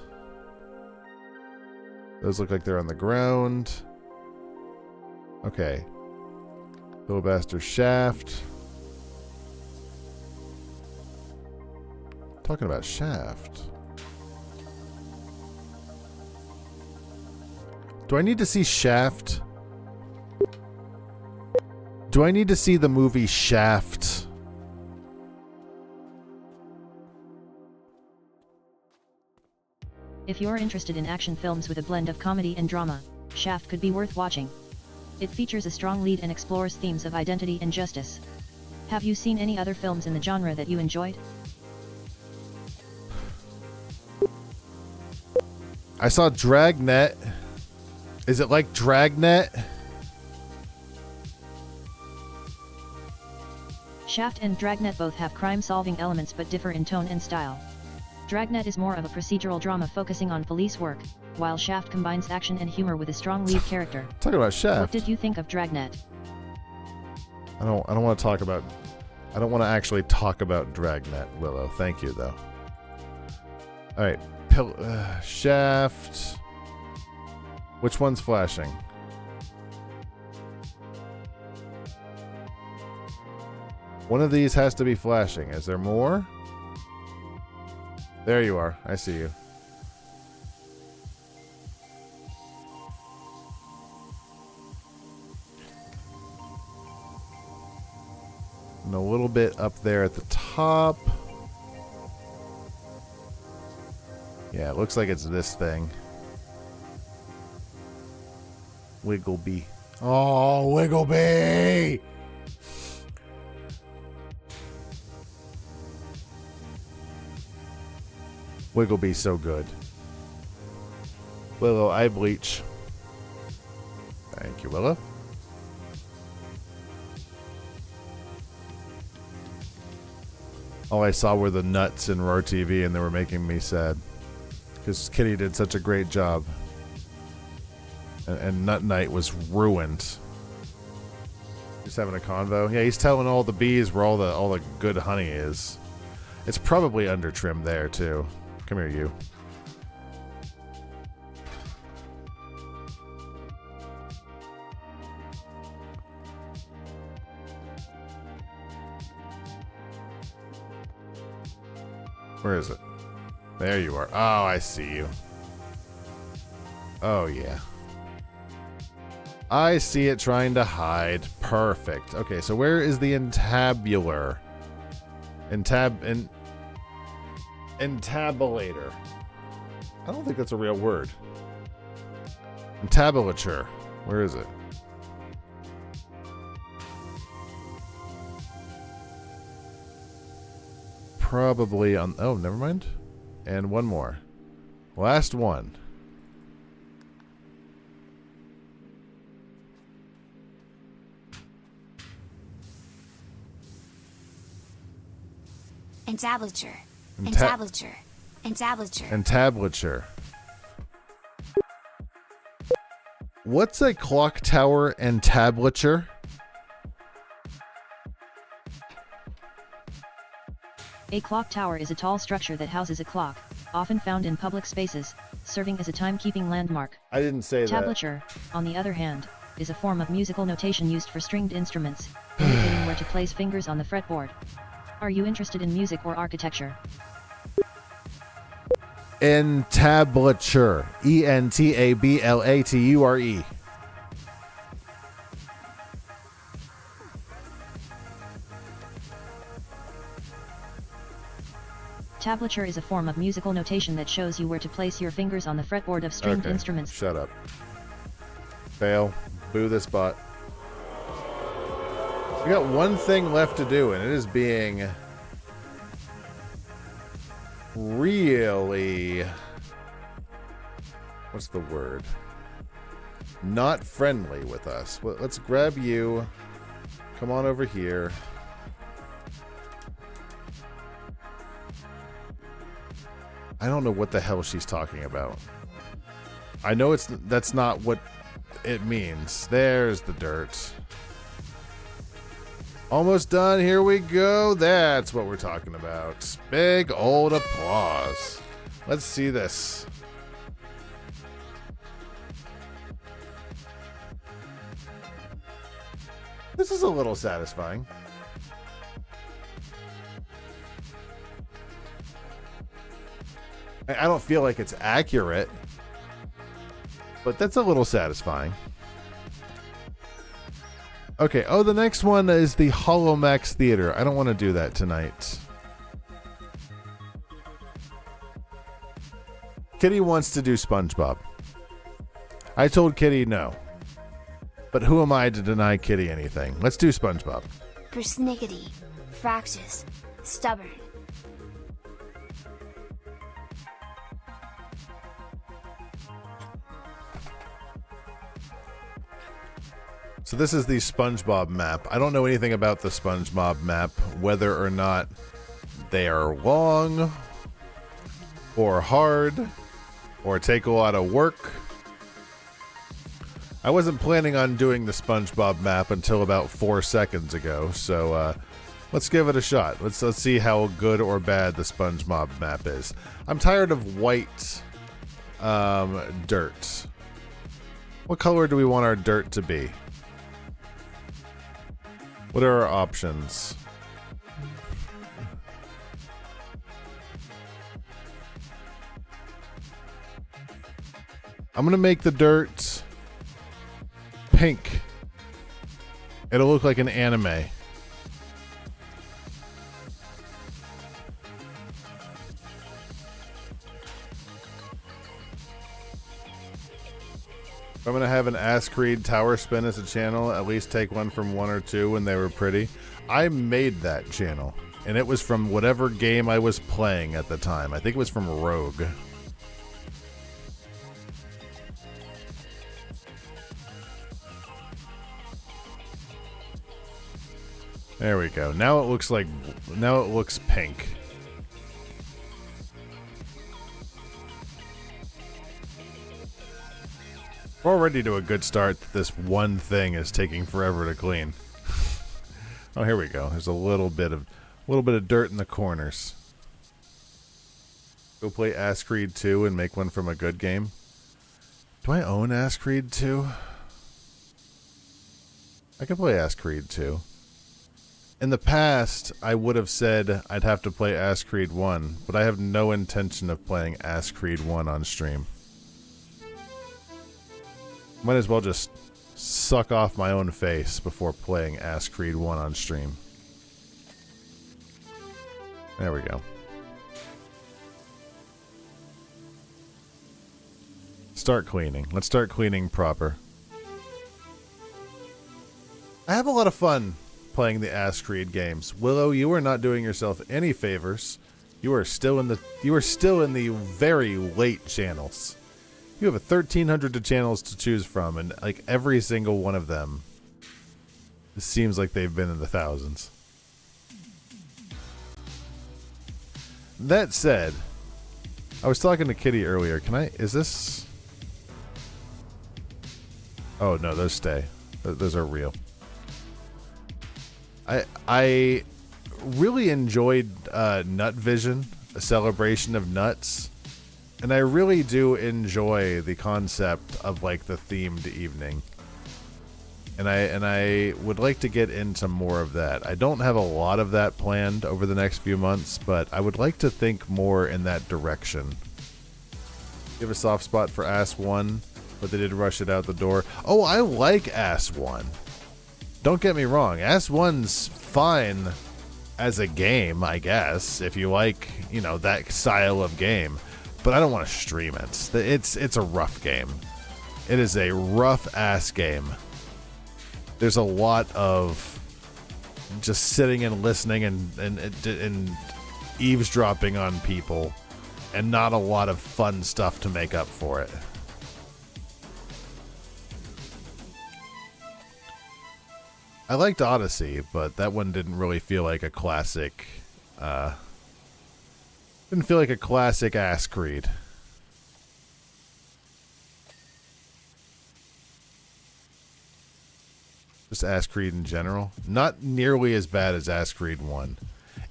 Those look like they're on the ground. Okay. Pillarbuster shaft. Talking about shaft. Do I need to see Shaft? Do I need to see the movie Shaft? If you're interested in action films with a blend of comedy and drama, Shaft could be worth watching. It features a strong lead and explores themes of identity and justice. Have you seen any other films in the genre that you enjoyed? I saw Dragnet. Is it like Dragnet? Shaft and Dragnet both have crime-solving elements but differ in tone and style. Dragnet is more of a procedural drama focusing on police work, while Shaft combines action and humor with a strong lead character. Talking about Shaft. What did you think of Dragnet? I don't want to talk about... I don't want to actually talk about Dragnet, Willow. Thank you, though. Alright. Shaft... Which one's flashing? One of these has to be flashing. Is there more? There you are. I see you. And a little bit up there at the top. Yeah, it looks like it's this thing. Wiggleby. Oh, Wiggleby! Wiggleby's so good. Willow, eye bleach. Thank you, Willow. All I saw were the nuts in Roar TV, and they were making me sad. Because Kitty did such a great job. And Nut Knight was ruined. Just having a convo. Yeah, he's telling all the bees where all the good honey is. It's probably under trim there too. Come here, you. Where is it? There you are. Oh, I see you. Oh, yeah. I see it trying to hide. Perfect. Okay, so where is the entabulator? Entabulator. I don't think that's a real word. Entabulature. Where is it? Probably on... Oh, never mind. And one more. Last one. Entablature. Enta- Entablature. Entablature. Entablature. What's a clock tower entablature? A clock tower is a tall structure that houses a clock, often found in public spaces, serving as a timekeeping landmark. I didn't say that. Tablature, on the other hand, is a form of musical notation used for stringed instruments, indicating where to place fingers on the fretboard. Are you interested in music or architecture? Entablature. Entablature. Tablature is a form of musical notation that shows you where to place your fingers on the fretboard of stringed instruments. Shut up. Fail. Boo this bot. We got one thing left to do, and it is being really... What's the word? Not friendly with us. Let's grab you. Come on over here. I don't know what the hell she's talking about. I know that's not what it means. There's the dirt. Almost done. Here we go. That's what we're talking about. Big old applause. Let's see this. This is a little satisfying. I don't feel like it's accurate, but that's a little satisfying. Okay, oh, the next one is the Holomax Theater. I don't want to do that tonight. Kitty wants to do SpongeBob. I told Kitty no. But who am I to deny Kitty anything? Let's do SpongeBob. Persnickety. Fractious. Stubborn. So this is the SpongeBob map. I don't know anything about the SpongeBob map, whether or not they are long, or hard, or take a lot of work. I wasn't planning on doing the SpongeBob map until about 4 seconds ago, so let's give it a shot. Let's see how good or bad the SpongeBob map is. I'm tired of white dirt. What color do we want our dirt to be? What are our options? I'm gonna make the dirt pink. It'll look like an anime. If I'm going to have an Ask Creed Tower Spin as a channel, at least take one from 1 or 2 when they were pretty. I made that channel, and it was from whatever game I was playing at the time. I think it was from Rogue. There we go. Now it looks pink. We're already to a good start. This one thing is taking forever to clean. Oh, here we go. There's a little bit of dirt in the corners. Go play Ask Creed 2 and make one from a good game. Do I own Ask Creed 2? I can play Ask Creed 2. In the past, I would have said I'd have to play Ask Creed 1, but I have no intention of playing Ask Creed 1 on stream. Might as well just suck off my own face before playing Ask Creed 1 on stream. There we go. Start cleaning. Let's start cleaning proper. I have a lot of fun playing the Ask Creed games. Willow, you are not doing yourself any favors. You are still in the very late channels. You have 1,300 channels to choose from, and like every single one of them, it seems like they've been in the thousands. that said, I was talking to Kitty earlier. Is this? Oh no, those stay. Those are real. I really enjoyed Nut Vision, a celebration of nuts, and I really do enjoy the concept of like the themed evening. And I would like to get into more of that. I don't have a lot of that planned over the next few months, but I would like to think more in that direction. You have a soft spot for Ass 1, but they did rush it out the door. Oh, I like Ass 1. Don't get me wrong. Ass 1's fine as a game, I guess, if you like, you know, that style of game. But I don't want to stream it. It's a rough game. It is a rough ass game. There's a lot of just sitting and listening and eavesdropping on people, and not a lot of fun stuff to make up for it. I liked Odyssey, but that one didn't really feel like a classic. Didn't feel like a classic ass Creed. Just Ass Creed in general. Not nearly as bad as Ass Creed 1.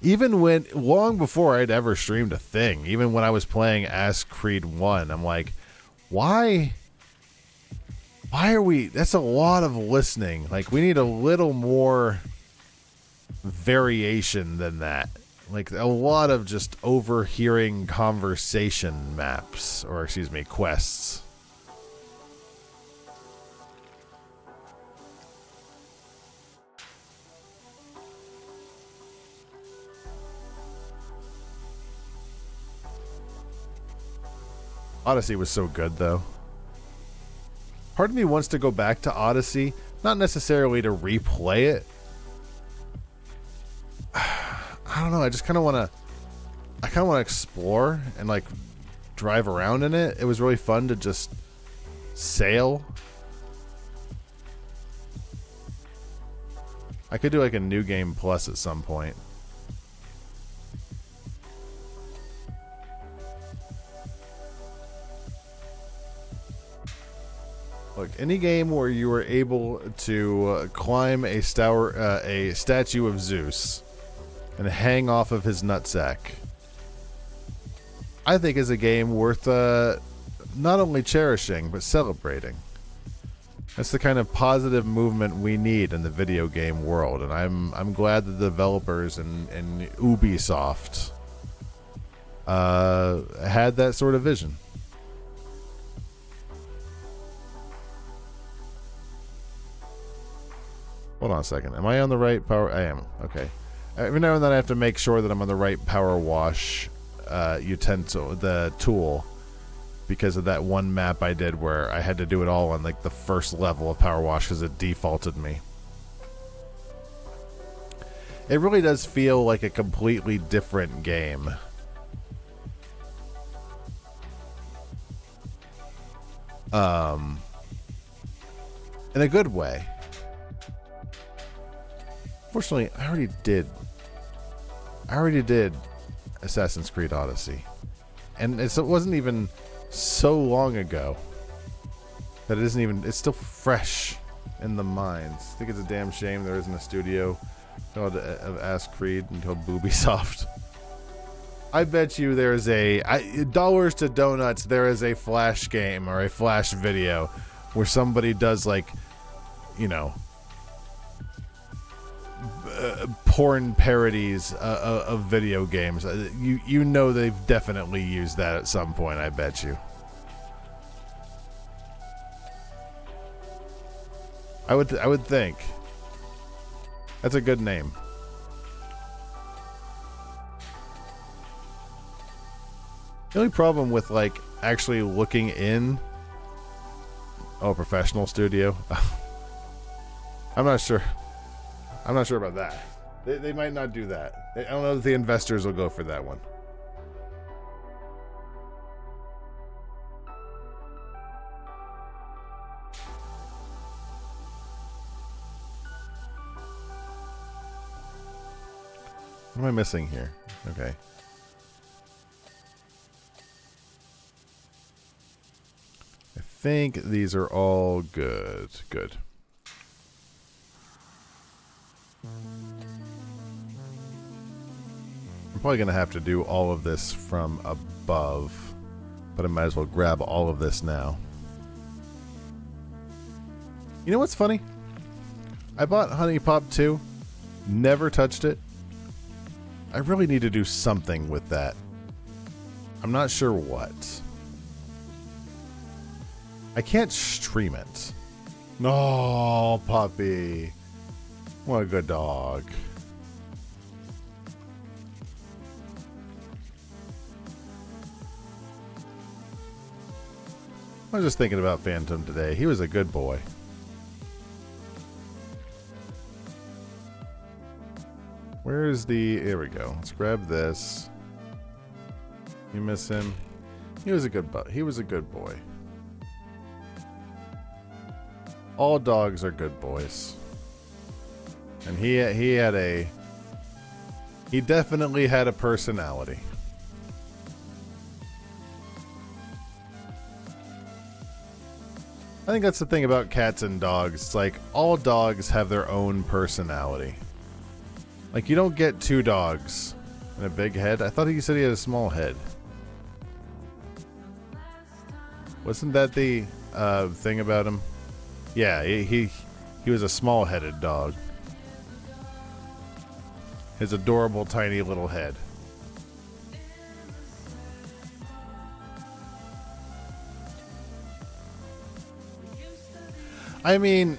Even when, long before I'd ever streamed a thing, even when I was playing Ass Creed 1, I'm like, why are we, that's a lot of listening. Like, we need a little more variation than that. Like, a lot of just overhearing conversation maps, or excuse me, quests. Odyssey was so good, though. Part of me wants to go back to Odyssey, not necessarily to replay it. I don't know. I just kind of want to. I kind of want to explore and like drive around in it. It was really fun to just sail. I could do like a new game plus at some point. Look, any game where you were able to climb a statue of Zeus and hang off of his nutsack, I think is a game worth not only cherishing but celebrating. That's the kind of positive movement we need in the video game world, and I'm glad the developers and Ubisoft had that sort of vision. Hold on a second. Am I on the right power? I am. Okay. Every now and then I have to make sure that I'm on the right power wash utensil, the tool, because of that one map I did where I had to do it all on like the first level of power wash because it defaulted me. It really does feel like a completely different game. In a good way. Fortunately, I already did Assassin's Creed Odyssey. And it wasn't even so long ago that it's still fresh in the minds. I think it's a damn shame there isn't a studio called Ass Creed and called Boobysoft. I bet you there's dollars to donuts, there is a Flash game or a Flash video where somebody does like, you know, porn parodies of video games. You know they've definitely used that at some point, I bet you. I would think. That's a good name. The only problem with like actually looking in professional studio. I'm not sure about that. They might not do that. I don't know if the investors will go for that one. What am I missing here? Okay. think these are all good. Good. I'm probably going to have to do all of this from above, but I might as well grab all of this now. You know what's funny? I bought Honey Pop 2, never touched it. I really need to do something with that. I'm not sure what. I can't stream it. No, puppy. What a good dog. I was just thinking about Phantom today. He was a good boy. Where's the... Here we go. Let's grab this. You miss him? He was a good boy. All dogs are good boys. And he definitely had a personality. I think that's the thing about cats and dogs. It's like all dogs have their own personality. Like you don't get two dogs and a big head. I thought he said he had a small head. Wasn't that the thing about him? Yeah, he was a small-headed dog. His adorable tiny little head. I mean,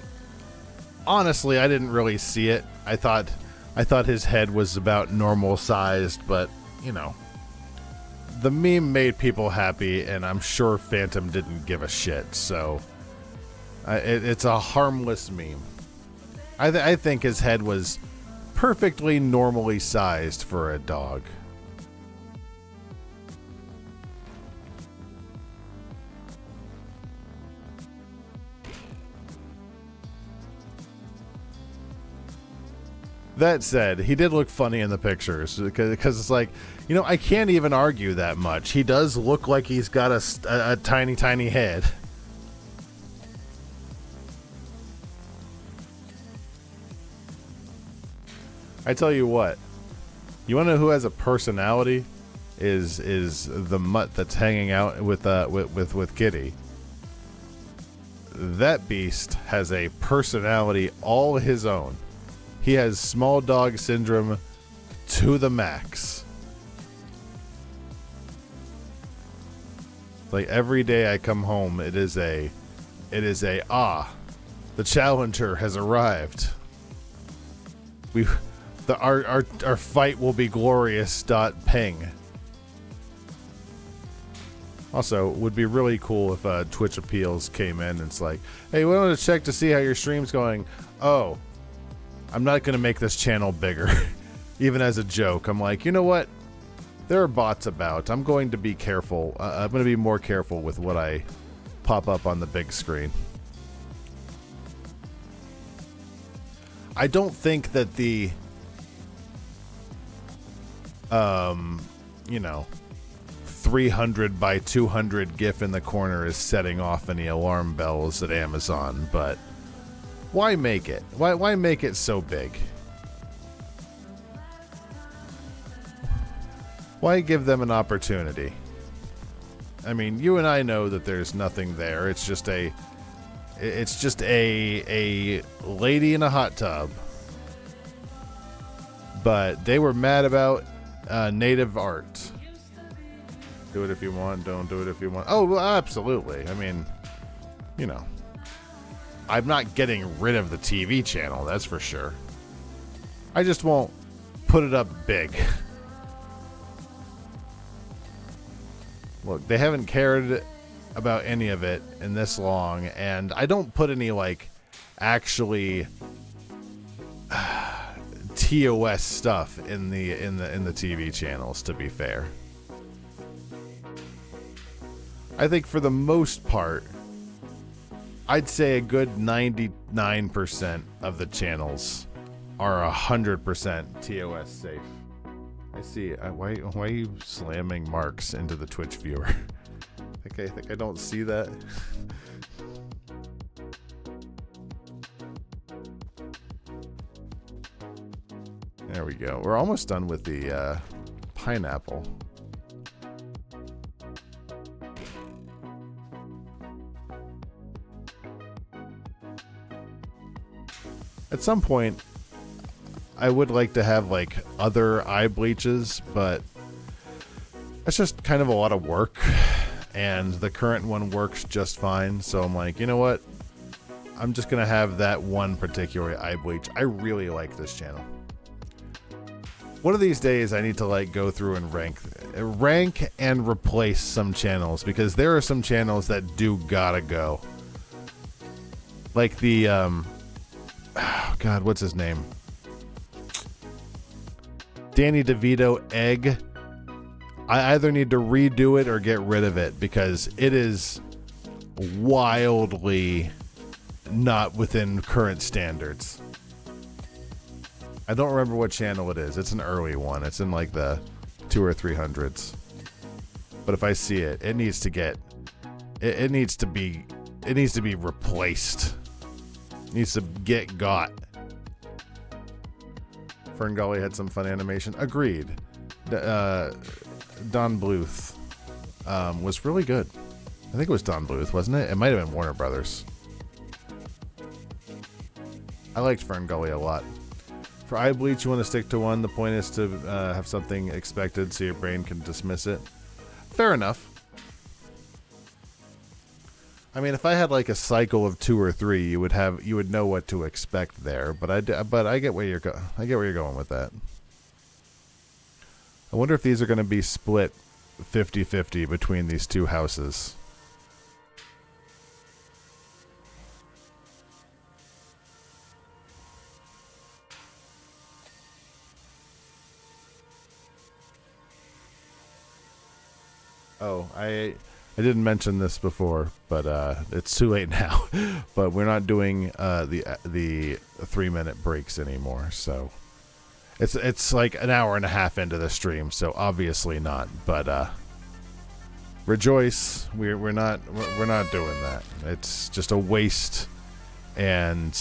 honestly, I didn't really see it. I thought his head was about normal sized, but you know, the meme made people happy, and I'm sure Phantom didn't give a shit. So it's a harmless meme. I think his head was perfectly normally sized for a dog. That said, he did look funny in the pictures because it's like, you know, I can't even argue that much. He does look like he's got a tiny, tiny head. I tell you what, you want to know who has a personality? Is the mutt that's hanging out with Kitty. That beast has a personality all his own. He has small dog syndrome to the max. Like every day I come home, it is a the challenger has arrived. Our fight will be glorious. Ping. Also, would be really cool if Twitch Appeals came in and it's like, hey, we wanted to check to see how your stream's going. Oh, I'm not going to make this channel bigger. Even as a joke. I'm like, you know what? There are bots about. I'm going to be careful. I'm going to be more careful with what I pop up on the big screen. I don't think that the you know, 300 by 200 GIF in the corner is setting off any alarm bells at Amazon, but why make it? Why make it so big? Why give them an opportunity? I mean, you and I know that there's nothing there. It's just a lady in a hot tub. But they were mad about native art. Do it if you want, don't do it if you want. Oh, well, absolutely. I mean, you know, I'm not getting rid of the TV channel, that's for sure. I just won't put it up big. Look, they haven't cared about any of it in this long, and I don't put any, like, actually TOS stuff in the TV channels, to be fair. I think for the most part, I'd say a good 99% of the channels are 100% TOS safe. I see. Why are you slamming marks into the Twitch viewer? I think I don't see that. There we go. We're almost done with the pineapple. At some point, I would like to have like other eye bleaches, but that's just kind of a lot of work, and the current one works just fine. So I'm like, you know what? I'm just gonna have that one particular eye bleach. I really like this channel. One of these days, I need to like go through and rank and replace some channels, because there are some channels that do gotta go. Like the oh God, what's his name? Danny DeVito Egg. I either need to redo it or get rid of it, because it is wildly not within current standards. I don't remember what channel it is. It's an early one. It's in like the 200 or 300s. But if I see it, it needs to get it needs to be replaced. It needs to get got. Ferngully had some fun animation. Agreed. Don Bluth was really good. I think it was Don Bluth, wasn't it? It might have been Warner Brothers. I liked Ferngully a lot. For eye bleach, you want to stick to one. The point is to have something expected so your brain can dismiss it. Fair enough. I mean, if I had like a cycle of 2 or 3, you would know what to expect there. But I get where you're going with that. I wonder if these are going to be split 50-50 between these two houses. Oh, I didn't mention this before, but it's too late now. But we're not doing the 3-minute breaks anymore, so it's like an hour and a half into the stream, so obviously not. But rejoice, we're not doing that. It's just a waste and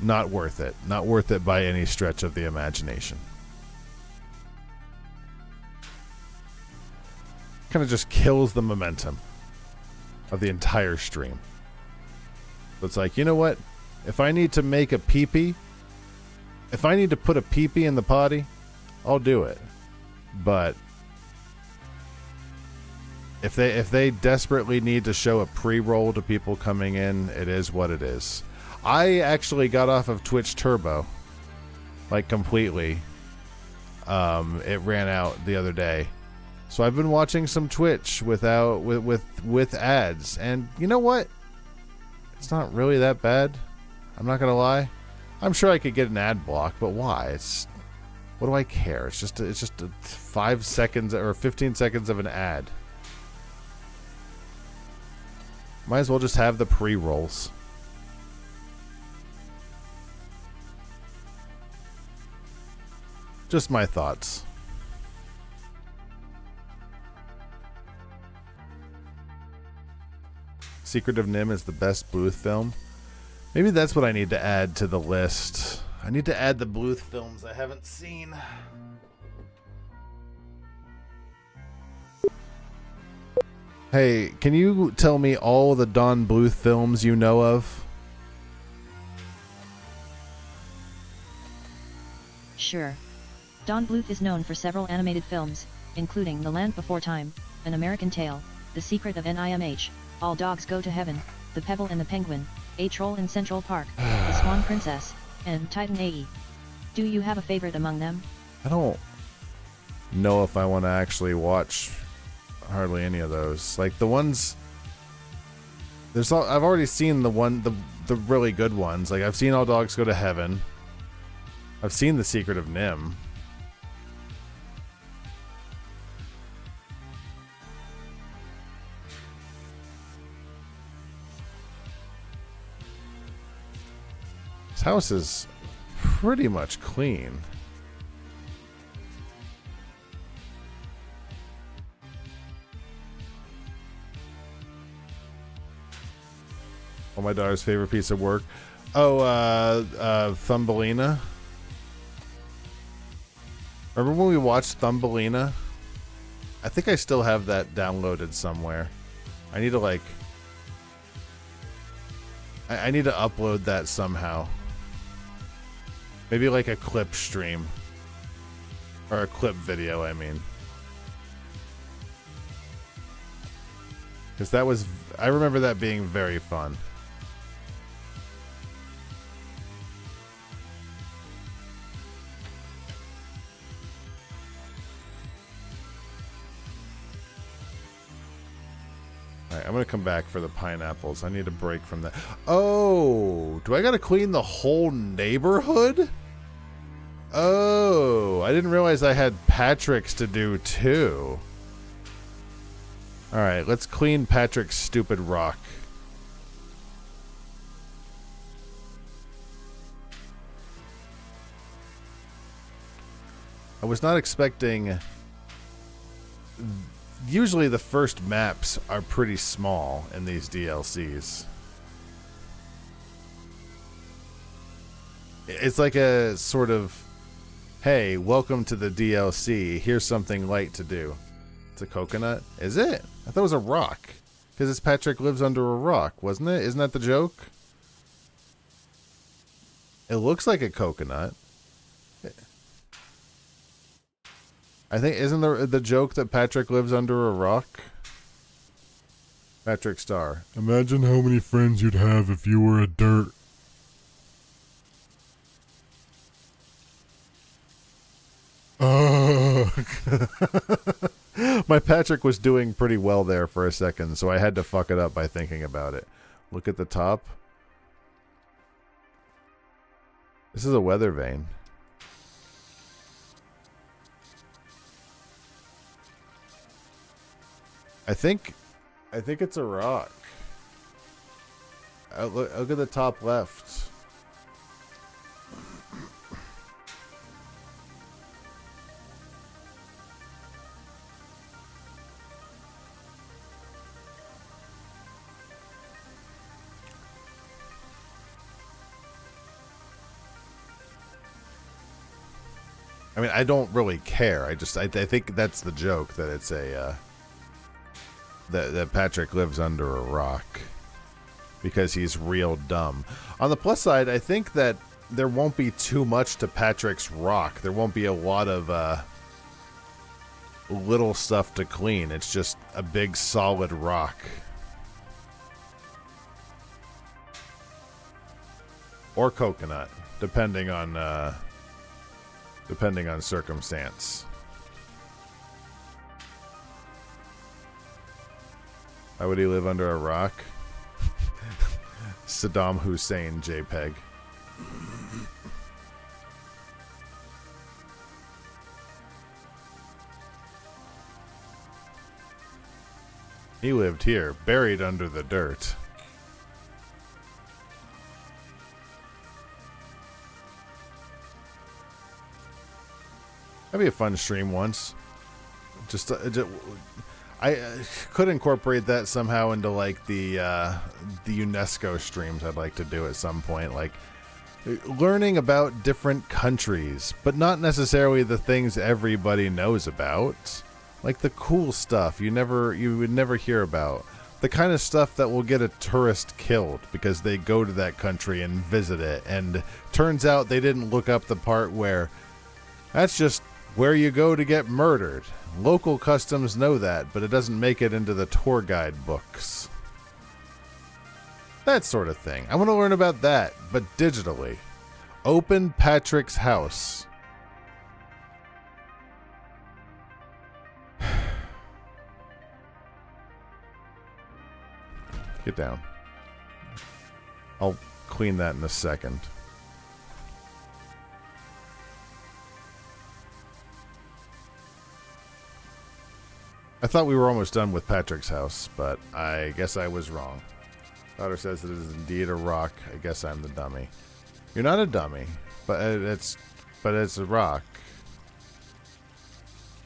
not worth it. Not worth it by any stretch of the imagination. Kind of just kills the momentum of the entire stream. So it's like, you know what? If I need to make a pee-pee, if I need to put a pee-pee in the potty, I'll do it. But if they desperately need to show a pre-roll to people coming in, it is what it is. I actually got off of Twitch Turbo, like completely. It ran out the other day. So I've been watching some Twitch with ads, and you know what? It's not really that bad. I'm not gonna lie. I'm sure I could get an ad block, but why? What do I care? It's just 5 seconds or 15 seconds of an ad. Might as well just have the pre-rolls. Just my thoughts. Secret of Nim is the best Bluth film. Maybe that's what I need to add to the list. I need to add the Bluth films I haven't seen. Hey, can you tell me all the Don Bluth films you know of? Sure. Don Bluth is known for several animated films, including The Land Before Time, An American Tale, The Secret of NIMH, All Dogs Go to Heaven, The Pebble and the Penguin, A Troll in Central Park, The Swan Princess, and Titan AE. Do you have a favorite among them? I don't know if I want to actually watch hardly any of those. Like the ones I've already seen the really good ones. Like I've seen All Dogs Go to Heaven. I've seen The Secret of Nim. This house is pretty much clean. Oh, my daughter's favorite piece of work. Oh, Thumbelina. Remember when we watched Thumbelina? I think I still have that downloaded somewhere. I need to like... I need to upload that somehow. Maybe like a clip stream. Or a clip video, I mean. Because that was... I remember that being very fun. Alright, I'm gonna come back for the pineapples. I need a break from that. Oh! Do I gotta clean the whole neighborhood? Oh! I didn't realize I had Patrick's to do too. Alright, let's clean Patrick's stupid rock. I was not expecting... Usually the first maps are pretty small in these DLCs. It's like a sort of, hey, welcome to the DLC. Here's something light to do. It's a coconut? Is it? I thought it was a rock. Because it's Patrick lives under a rock, wasn't it? Isn't that the joke? It looks like a coconut. I think, isn't the joke that Patrick lives under a rock? Patrick Star. Imagine how many friends you'd have if you were a dirt. My Patrick was doing pretty well there for a second, so I had to fuck it up by thinking about it. Look at the top. This is a weather vane. I think it's a rock. Look at the top left. I mean, I don't really care. I think that's the joke, that it's a that Patrick lives under a rock because he's real dumb. On the plus side, I think that there won't be too much to Patrick's rock. There won't be a lot of little stuff to clean. It's just a big solid rock. Or coconut, depending on circumstance. Why would he live under a rock? Saddam Hussein JPEG. He lived here, buried under the dirt. That'd be a fun stream once. Just I could incorporate that somehow into like the UNESCO streams I'd like to do at some point, like learning about different countries, but not necessarily the things everybody knows about, like the cool stuff you would never hear about, the kind of stuff that will get a tourist killed because they go to that country and visit it, and turns out they didn't look up the part where that's just where you go to get murdered. Local customs know that, but it doesn't make it into the tour guide books. That sort of thing. I want to learn about that, but digitally. Open Patrick's house. Get down. I'll clean that in a second. I thought we were almost done with Patrick's house, but I guess I was wrong. Daughter says it is indeed a rock. I guess I'm the dummy. You're not a dummy, but it's a rock.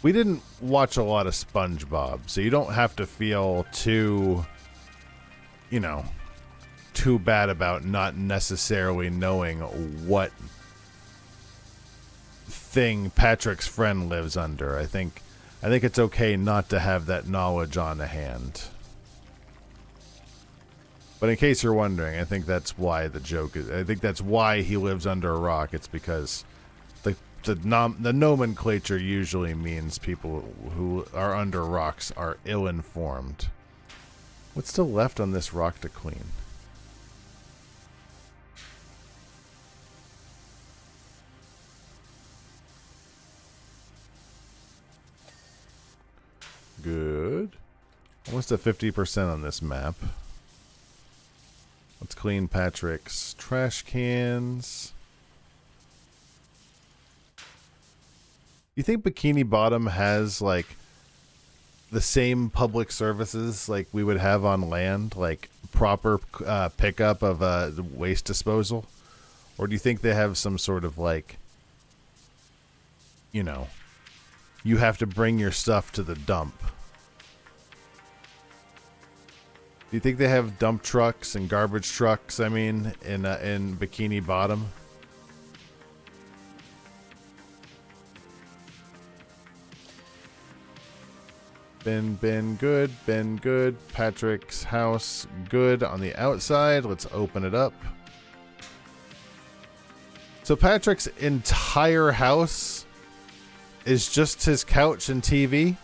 We didn't watch a lot of SpongeBob, so you don't have to feel too bad about not necessarily knowing what thing Patrick's friend lives under. I think it's okay not to have that knowledge on hand. But in case you're wondering, I think that's why the joke is. I think that's why he lives under a rock. It's because the nomenclature usually means people who are under rocks are ill-informed. What's still left on this rock to clean? Good. Almost at 50% on this map. Let's clean Patrick's trash cans. You think Bikini Bottom has, like, the same public services like we would have on land? Like, proper pickup of waste disposal? Or do you think they have some sort of, like, you know, you have to bring your stuff to the dump? Do you think they have dump trucks and garbage trucks, I mean, in Bikini Bottom? Bin good. Patrick's house, good on the outside. Let's open it up. So Patrick's entire house is just his couch and TV?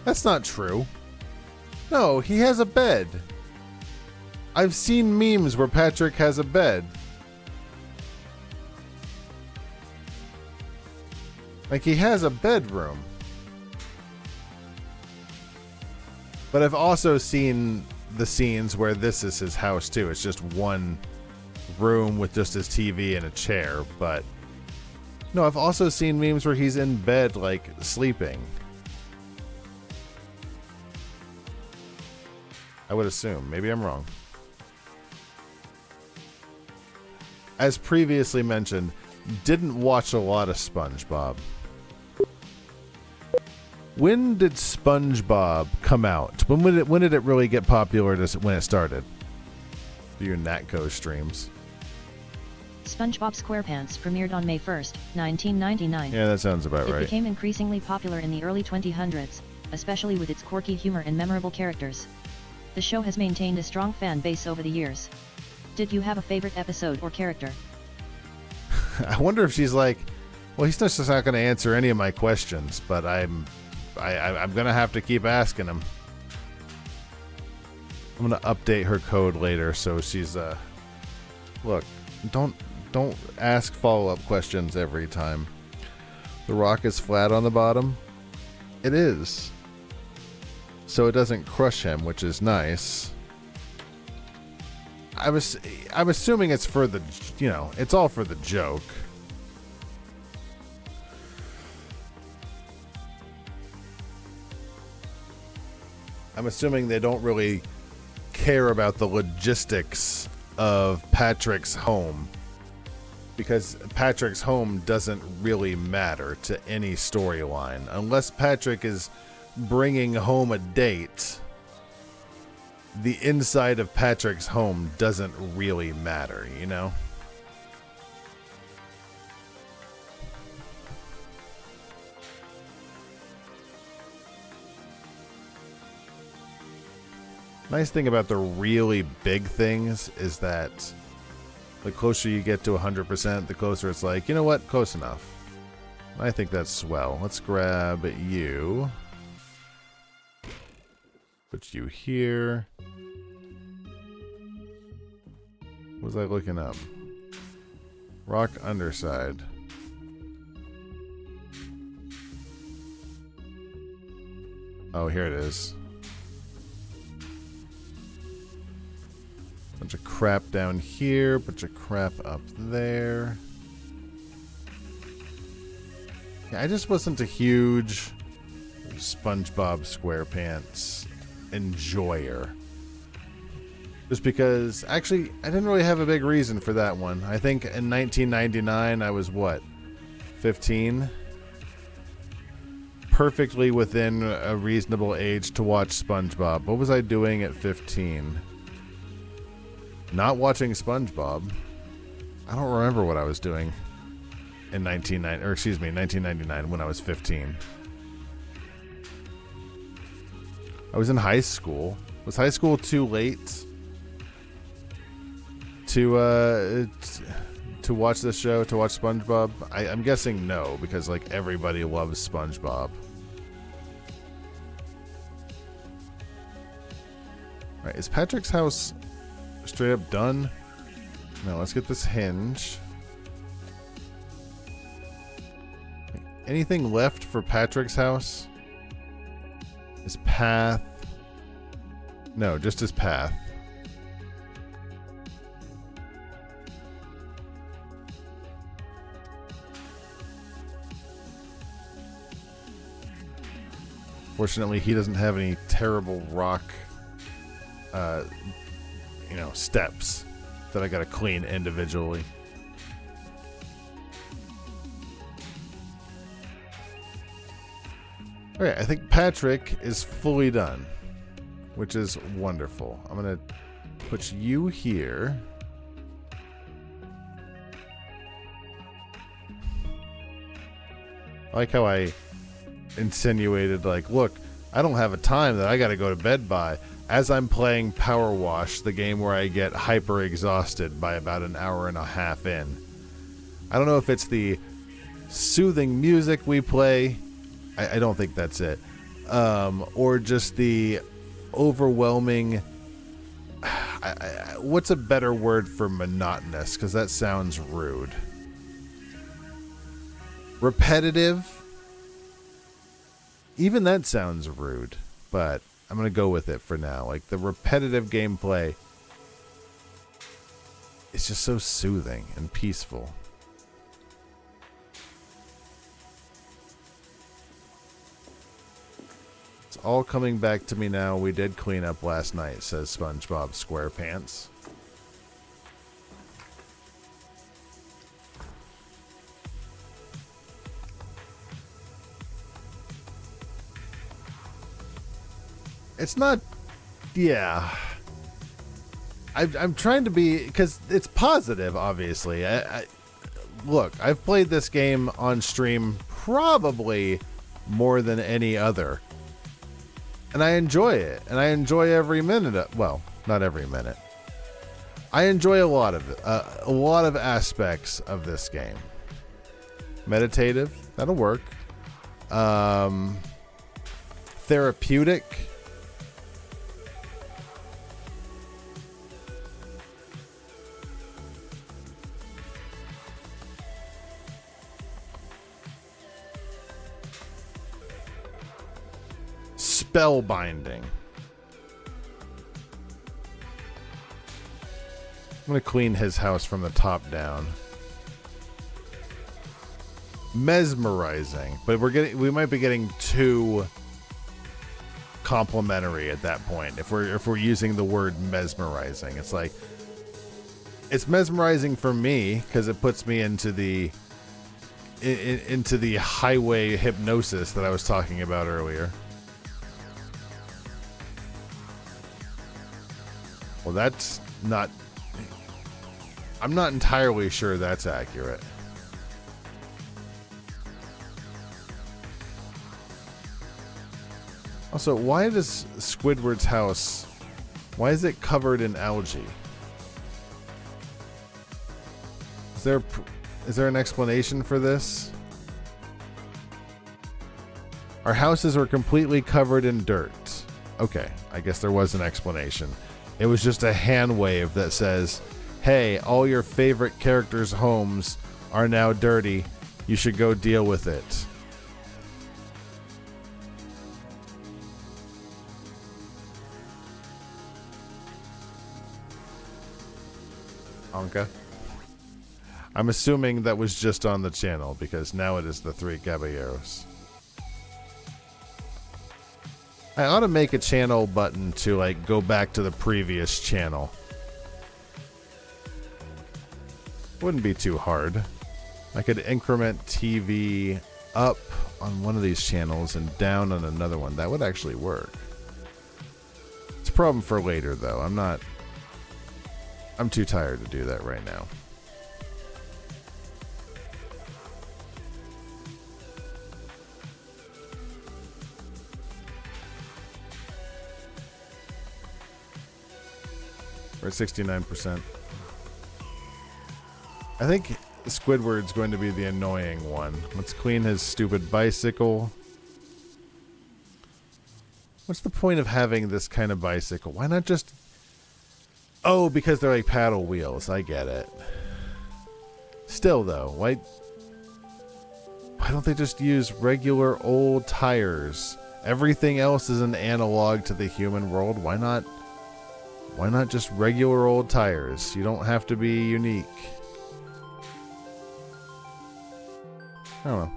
That's not true. No, he has a bed. I've seen memes where Patrick has a bed. Like, he has a bedroom. But I've also seen the scenes where this is his house too. It's just one room with just his TV and a chair. But no, I've also seen memes where he's in bed, like, sleeping. I would assume. Maybe I'm wrong. As previously mentioned, didn't watch a lot of SpongeBob. When did SpongeBob come out? When did it really get popular when it started? Do your Natco streams. SpongeBob SquarePants premiered on May 1st, 1999. Yeah, that sounds about right. It became increasingly popular in the early 2000s, especially with its quirky humor and memorable characters. The show has maintained a strong fan base over the years. Did you have a favorite episode or character? I wonder if she's like, well, he's just not going to answer any of my questions, but I'm going to have to keep asking him. I'm going to update her code later, so she's, look, don't ask follow-up questions every time. The rock is flat on the bottom. It is. So it doesn't crush him, which is nice. I'm assuming it's for the, you know, it's all for the joke. I'm assuming they don't really care about the logistics of Patrick's home, because Patrick's home doesn't really matter to any storyline unless Patrick is bringing home a date. The inside of Patrick's home doesn't really matter, you know? Nice thing about the really big things is that the closer you get to 100%, the closer it's like, you know what, close enough. I think that's swell. Let's grab you. Put you here. What was I looking up? Rock underside. Oh, here it is. Bunch of crap down here, bunch of crap up there. Yeah, I just wasn't a huge SpongeBob SquarePants enjoyer. Just because, actually, I didn't really have a big reason for that one. I think in 1999, I was what? 15? Perfectly within a reasonable age to watch SpongeBob. What was I doing at 15? Not watching SpongeBob. I don't remember what I was doing. in 1999 when I was 15. I was in high school. Was high school too late to watch this show, to watch SpongeBob? I'm guessing no, because like everybody loves SpongeBob. All right, is Patrick's house straight up done? No, let's get this hinge. Anything left for Patrick's house? His path? No, just his path. Fortunately, he doesn't have any terrible rock, steps that I gotta clean individually. Okay, I think Patrick is fully done, which is wonderful. I'm gonna put you here. I like how I insinuated, like, look, I don't have a time that I gotta go to bed by, as I'm playing Power Wash, the game where I get hyper exhausted by about an hour and a half in. I don't know if it's the soothing music we play. I don't think that's it. Or just the overwhelming... what's a better word for monotonous? Because that sounds rude. Repetitive? Even that sounds rude, but I'm going to go with it for now. Like, the repetitive gameplay is just so soothing and peaceful. It's all coming back to me now. We did clean up last night, says SpongeBob SquarePants. It's not... Yeah. I'm trying to be... Because it's positive, obviously. Look, I've played this game on stream probably more than any other. And I enjoy it. And I enjoy every minute of... Well, not every minute. I enjoy a lot of it. A lot of aspects of this game. Meditative. That'll work. Therapeutic. Spellbinding. I'm going to clean his house from the top down. Mesmerizing. But we might be getting too complimentary at that point. If we're using the word mesmerizing. It's like, it's mesmerizing for me because it puts me into the highway hypnosis that I was talking about earlier. Well, that's not... I'm not entirely sure that's accurate. Also, why does Squidward's house... Why is it covered in algae? Is there an explanation for this? Our houses were completely covered in dirt. Okay, I guess there was an explanation. It was just a hand wave that says, hey, all your favorite characters' homes are now dirty. You should go deal with it. Anka? I'm assuming that was just on the channel because now it is the Three Caballeros. I ought to make a channel button to like go back to the previous channel. Wouldn't be too hard. I could increment TV up on one of these channels and down on another one. That would actually work. It's a problem for later though. I'm too tired to do that right now. We're at 69%. I think Squidward's going to be the annoying one. Let's clean his stupid bicycle. What's the point of having this kind of bicycle? Why not just... Oh, because they're like paddle wheels. I get it. Still, though, why don't they just use regular old tires? Everything else is an analog to the human world. Why not just regular old tires? You don't have to be unique. I don't know.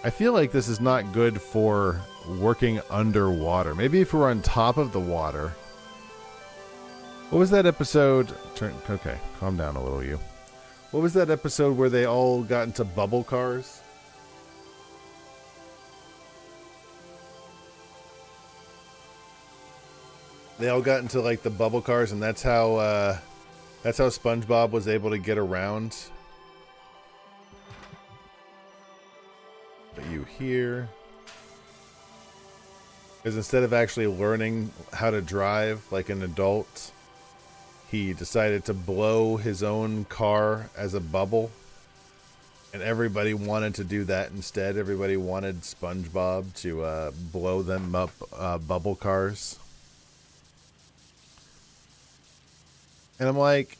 I feel like this is not good for working underwater. Maybe if we're on top of the water. What was that episode? Okay, calm down a little, you. What was that episode where they all got into bubble cars? They all got into like the bubble cars, and that's how SpongeBob was able to get around. You here, because instead of actually learning how to drive like an adult, he decided to blow his own car as a bubble, and everybody wanted to do that instead. Everybody wanted SpongeBob to blow them up bubble cars. And I'm like,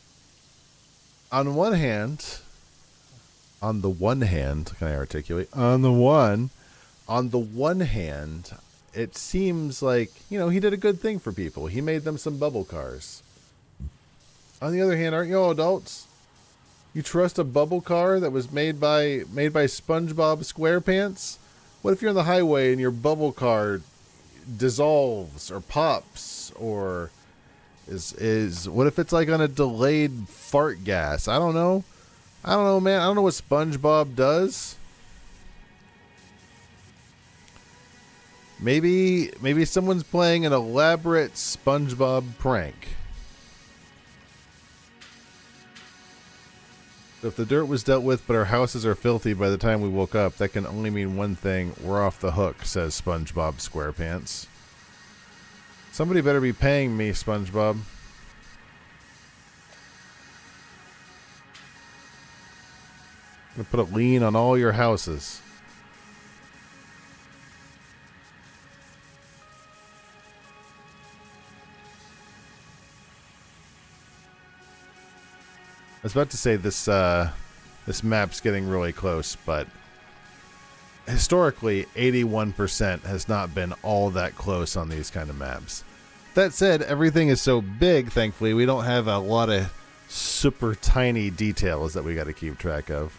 on the one hand, can I articulate? On the one hand, it seems like, he did a good thing for people. He made them some bubble cars. On the other hand, aren't you all adults? You trust a bubble car that was made by SpongeBob SquarePants? What if you're on the highway and your bubble car dissolves or pops, or is what if it's like on a delayed fart gas? I don't know, man. I don't know what SpongeBob does. Maybe someone's playing an elaborate SpongeBob prank. So if the dirt was dealt with, but our houses are filthy by the time we woke up, that can only mean one thing. We're off the hook, says SpongeBob SquarePants. Somebody better be paying me, SpongeBob. I'm gonna put a lien on all your houses. I was about to say this map's getting really close, but historically 81% has not been all that close on these kind of maps. That said, everything is so big, thankfully, we don't have a lot of super tiny details that we got to keep track of.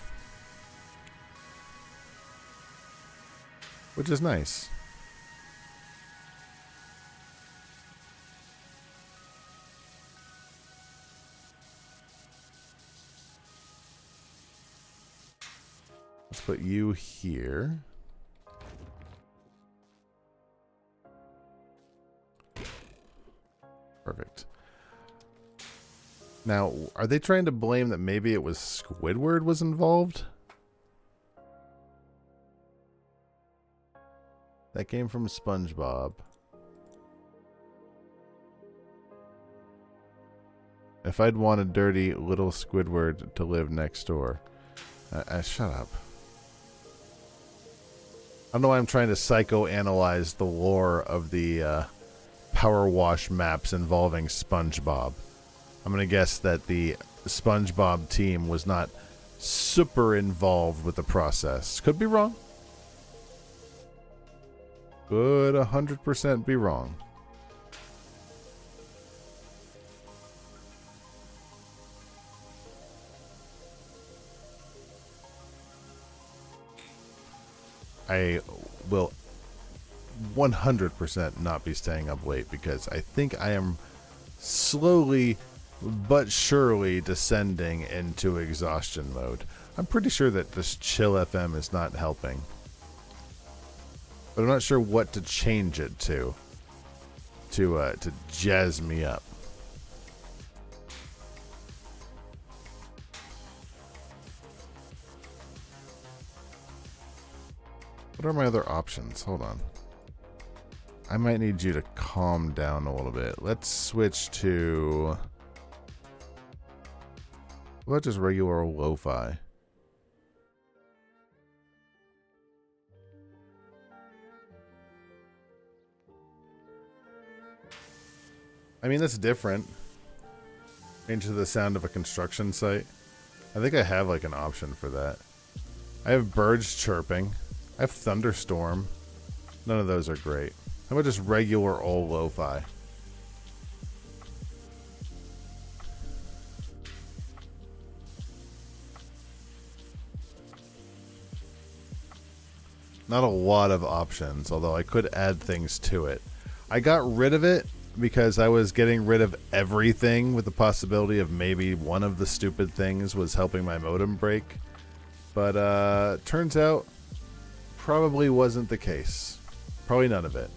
Which is nice. Let's put you here. Perfect. Now, are they trying to blame that maybe it was Squidward was involved? That came from SpongeBob. If I'd want a dirty little Squidward to live next door. Shut up. I don't know why I'm trying to psychoanalyze the lore of the Power Wash maps involving SpongeBob. I'm going to guess that the SpongeBob team was not super involved with the process. Could be wrong. Could 100% be wrong. I will 100% not be staying up late because I think I am slowly but surely descending into exhaustion mode. I'm pretty sure that this chill FM is not helping. But I'm not sure what to change it to. to jazz me up. What are my other options? Hold on. I might need you to calm down a little bit. Let's switch to... What about just regular lo-fi? I mean, that's different. Into the sound of a construction site. I think I have like an option for that. I have birds chirping. I have thunderstorm. None of those are great. How about just regular old lo-fi? Not a lot of options, although I could add things to it. I got rid of it because I was getting rid of everything with the possibility of maybe one of the stupid things was helping my modem break. But turns out probably wasn't the case. Probably none of it.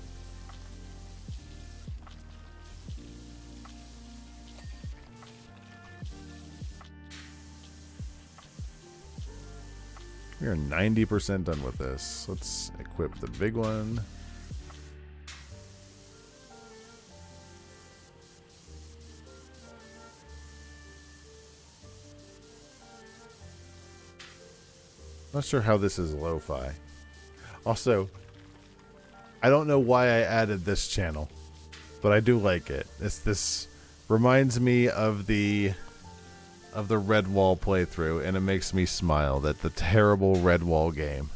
We are 90% done with this. Let's equip the big one. Not sure how this is lo-fi. Also, I don't know why I added this channel, but I do like it. This reminds me of the Redwall playthrough, and it makes me smile that the terrible Redwall game.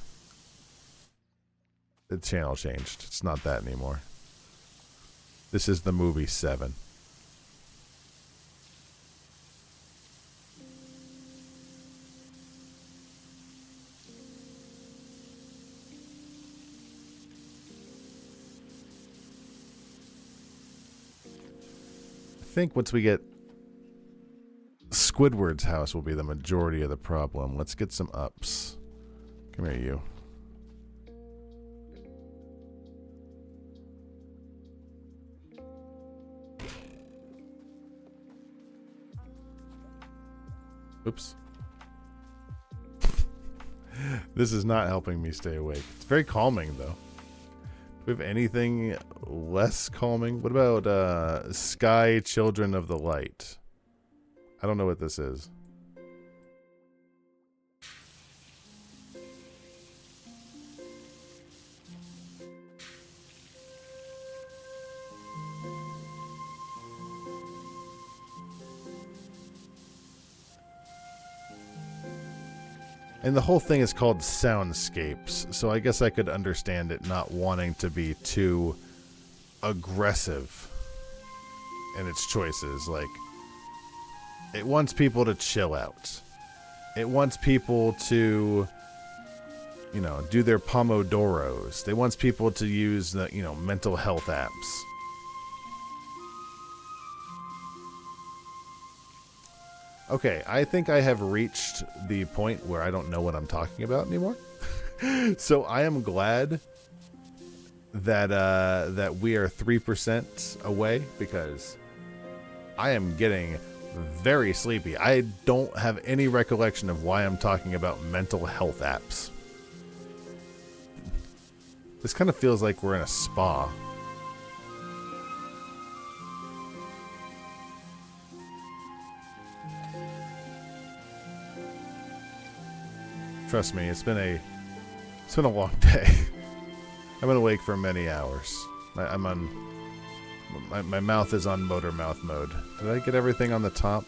The channel changed. It's not that anymore. This is the movie 7. I think once we get Squidward's house will be the majority of the problem. Let's get some ups. Come here, you. Oops. This is not helping me stay awake. It's very calming, though. Do we have anything less calming? What about Sky Children of the Light? I don't know what this is. And the whole thing is called Soundscapes, so I guess I could understand it not wanting to be too aggressive in its choices. Like, it wants people to chill out. It wants people to, you know, do their pomodoros. It wants people to use the, you know, mental health apps. Okay, I think I have reached the point where I don't know what I'm talking about anymore. So I am glad that that we are 3% away, because I am getting very sleepy. I don't have any recollection of why I'm talking about mental health apps. This kind of feels like we're in a spa. Trust me, it's been a long day. I've been awake for many hours. My mouth is on motor mouth mode. Did I get everything on the top?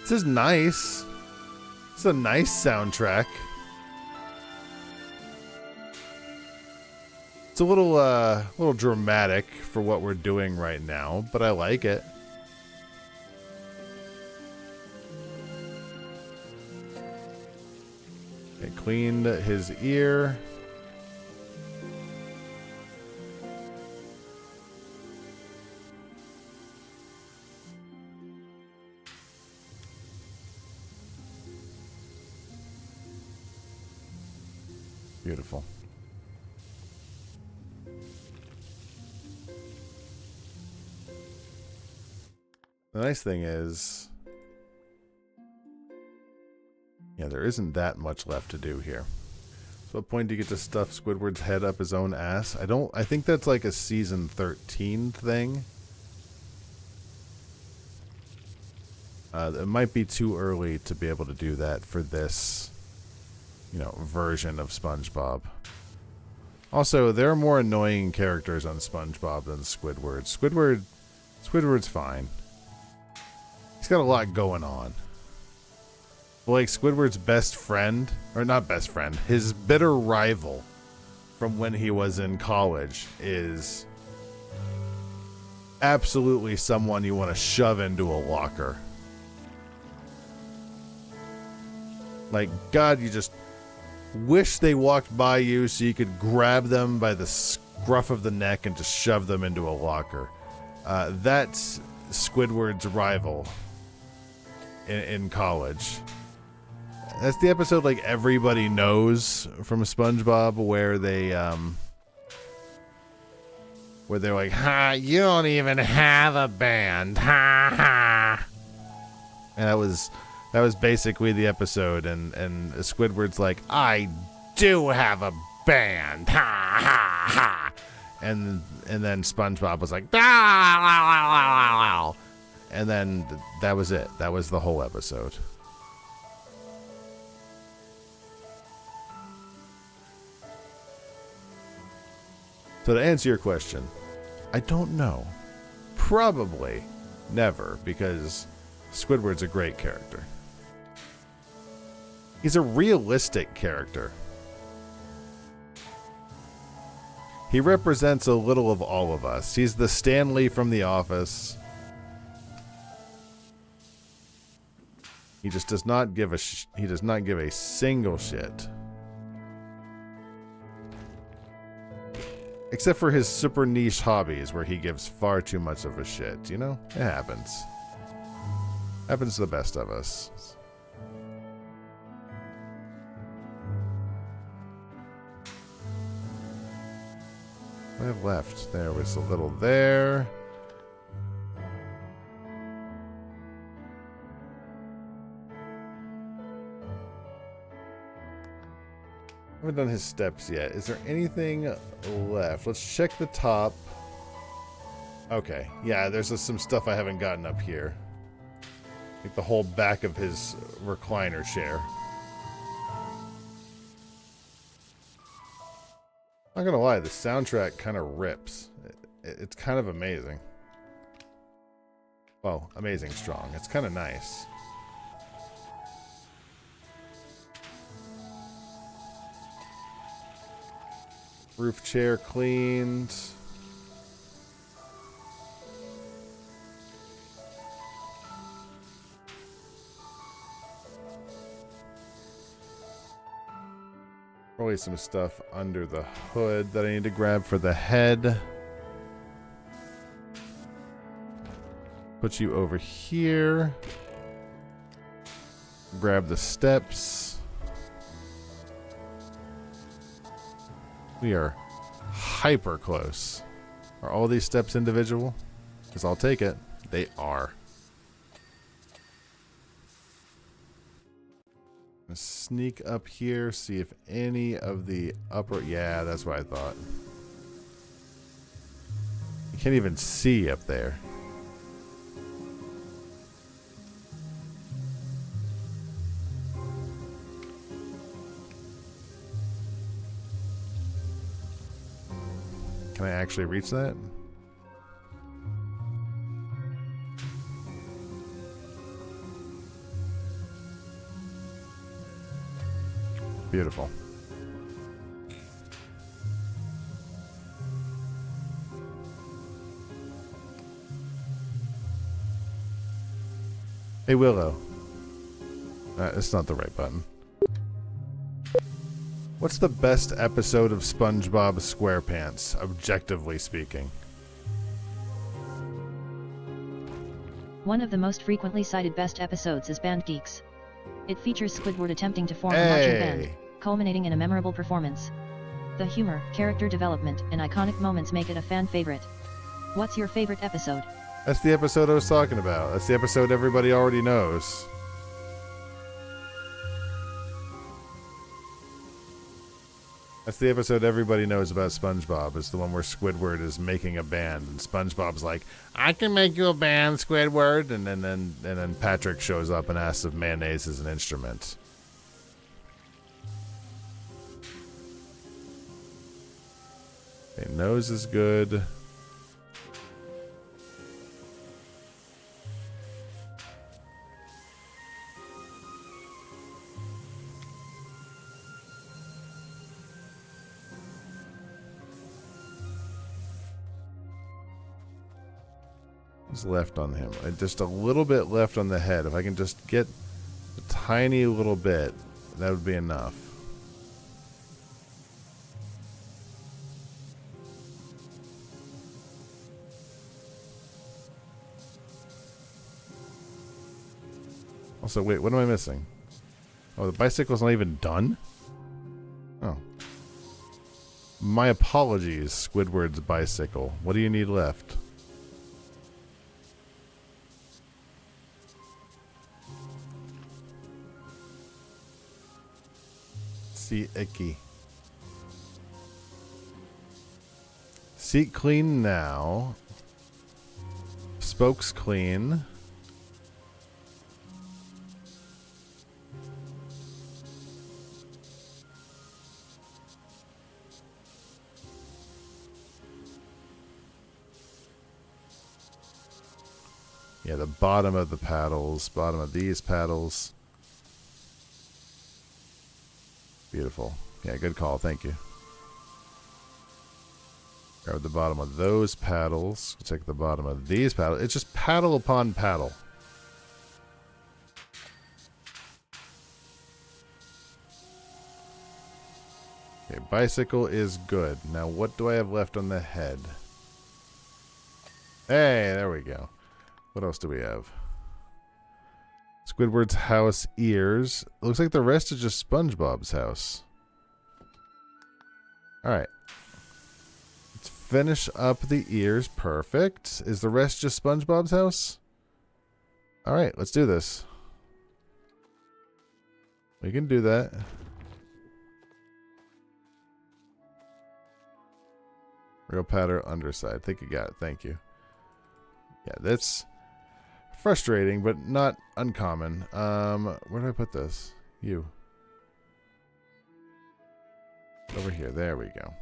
This is nice. It's a nice soundtrack. It's a little dramatic for what we're doing right now, but I like it. It cleaned his ear. Beautiful. The nice thing is, yeah, there isn't that much left to do here. So what point do you get to stuff Squidward's head up his own ass? I think that's like a season 13 thing. It might be too early to be able to do that for this, version of SpongeBob. Also, there are more annoying characters on SpongeBob than Squidward. Squidward's fine. He's got a lot going on. But like Squidward's best friend, or not best friend, his bitter rival from when he was in college is absolutely someone you want to shove into a locker. Like, God, you just wish they walked by you so you could grab them by the scruff of the neck and just shove them into a locker. That's Squidward's rival in college. That's the episode like everybody knows from SpongeBob where they're like, ha, you don't even have a band, ha ha. And that was basically the episode, and Squidward's like, I do have a band, ha ha ha. And then SpongeBob was like, ah, and then that was it. That was the whole episode. So to answer your question, I don't know. Probably never, because Squidward's a great character. He's a realistic character. He represents a little of all of us. He's the Stanley from The Office. He just does not give a single shit. Except for his super niche hobbies where he gives far too much of a shit, It happens. Happens to the best of us. What I have left? There was a little there. I haven't done his steps yet. Is there anything left? Let's check the top. Okay. Yeah, there's some stuff I haven't gotten up here. Like the whole back of his recliner chair. Not gonna lie, the soundtrack kind of rips. It's kind of amazing. Well, amazing strong. It's kind of nice. Roof chair cleaned. Probably some stuff under the hood that I need to grab for the head. Put you over here. Grab the steps. We are hyper close. Are all these steps individual? Because I'll take it. They are. Sneak up here, see if any of the upper... Yeah, that's what I thought. You can't even see up there. Can I actually reach that? Beautiful. Hey, Willow. It's not the right button. What's the best episode of SpongeBob SquarePants, objectively speaking? One of the most frequently cited best episodes is Band Geeks. It features Squidward attempting to form a marching band, culminating in a memorable performance. The humor, character development, and iconic moments make it a fan favorite. What's your favorite episode? That's the episode I was talking about. That's the episode everybody already knows. That's the episode everybody knows about SpongeBob. It's the one where Squidward is making a band, and SpongeBob's like, "I can make you a band, Squidward," and then Patrick shows up and asks if mayonnaise is an instrument. Okay, nose is good. What's left on him? Just a little bit left on the head. If I can just get a tiny little bit, that would be enough. Also, wait, what am I missing? Oh, the bicycle's not even done? Oh. My apologies, Squidward's bicycle. What do you need left? Seat icky. Seat clean now. Spokes clean. Yeah, the bottom of the paddles, bottom of these paddles. Beautiful. Yeah, good call. Thank you. Grab the bottom of those paddles. Take the bottom of these paddles. It's just paddle upon paddle. Okay, bicycle is good. Now, what do I have left on the head? Hey, there we go. What else do we have? Squidward's house ears. Looks like the rest is just SpongeBob's house. Alright. Let's finish up the ears. Perfect. Is the rest just SpongeBob's house? Alright, let's do this. We can do that. Real pattern underside. I think you got it. Thank you. Yeah, that's frustrating, but not uncommon. Where do I put this? You. Over here. There we go.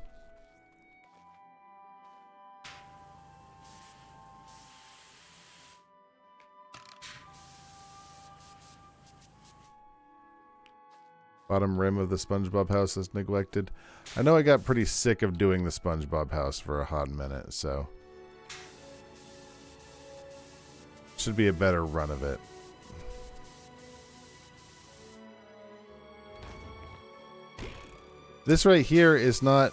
Bottom rim of the SpongeBob house is neglected. I know I got pretty sick of doing the SpongeBob house for a hot minute, so should be a better run of it. This right here is not...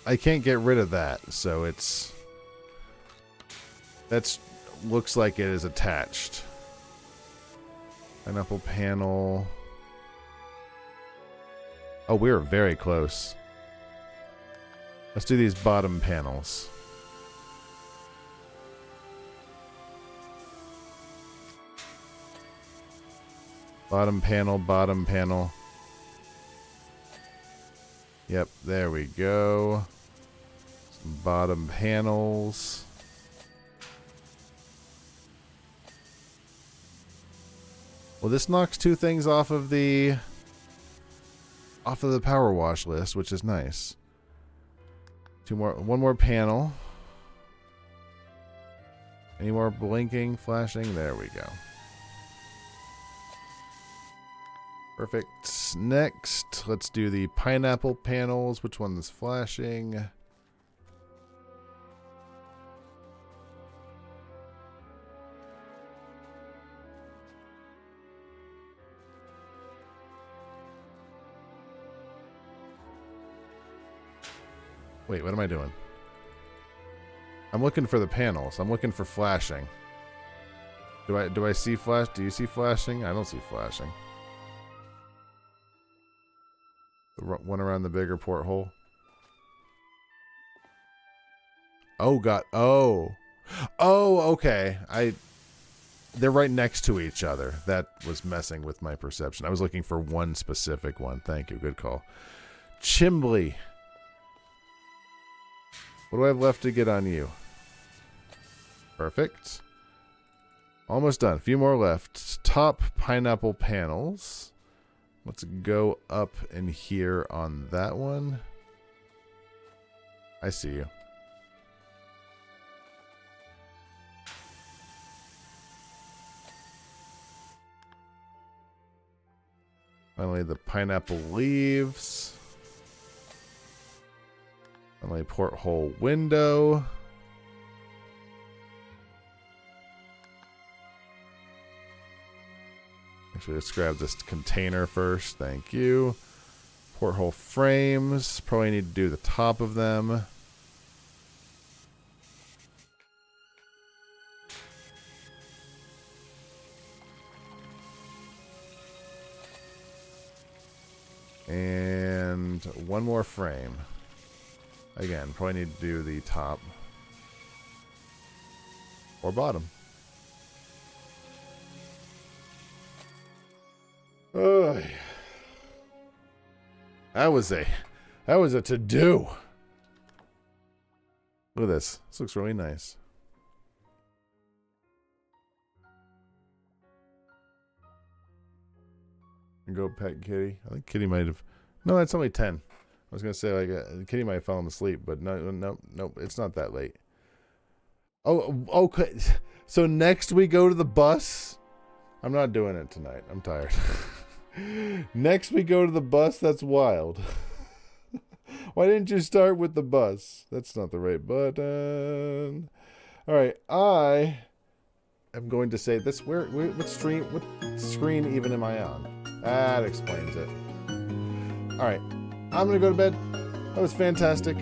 I can't get rid of that, so it's... That's... looks like it is attached. Pineapple panel... Oh, we're very close. Let's do these bottom panels. Bottom panel, bottom panel. Yep, there we go. Some bottom panels. Well, this knocks two things off of the power wash list, which is nice. One more panel. Any more blinking, flashing? There we go. Perfect. Next, let's do the pineapple panels. Which one's flashing? Wait, what am I doing? I'm looking for the panels. I'm looking for flashing. Do I see flash? Do you see flashing? I don't see flashing. The one around the bigger porthole. Oh, God. Oh. Oh, okay. They're right next to each other. That was messing with my perception. I was looking for one specific one. Thank you. Good call. Chimbly. What do I have left to get on you? Perfect. Almost done. A few more left. Top pineapple panels. Let's go up in here on that one. I see you. Finally, the pineapple leaves. Finally, porthole window. Actually, let's grab this container first. Thank you. Porthole frames. Probably need to do the top of them. And one more frame. Again, probably need to do the top or bottom. Oh, that was a to-do. Look at this. This looks really nice. Go pet Kitty. I think Kitty might have. No, that's only 10. I was gonna say like Kitty might have fallen asleep, but no, it's not that late. Oh, okay. So next we go to the bus. I'm not doing it tonight. I'm tired. Next we go to the bus. That's wild. Why didn't you start with the bus? That's not the right button. All right, I am going to say this. What screen even am I on? That explains it. All right, I'm gonna go to bed. That was fantastic.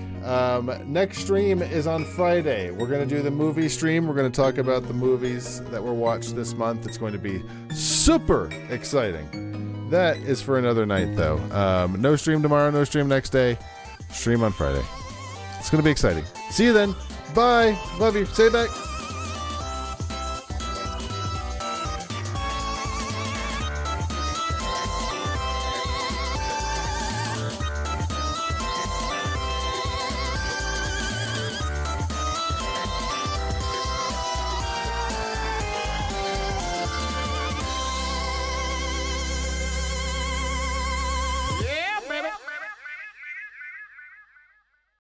Next stream is on Friday. We're gonna do the movie stream. We're gonna talk about the movies that were watched this month. It's going to be super exciting. That is for another night, though. No stream tomorrow. No stream next day. Stream on Friday. It's gonna be exciting. See you then. Bye. Love you. Say it back.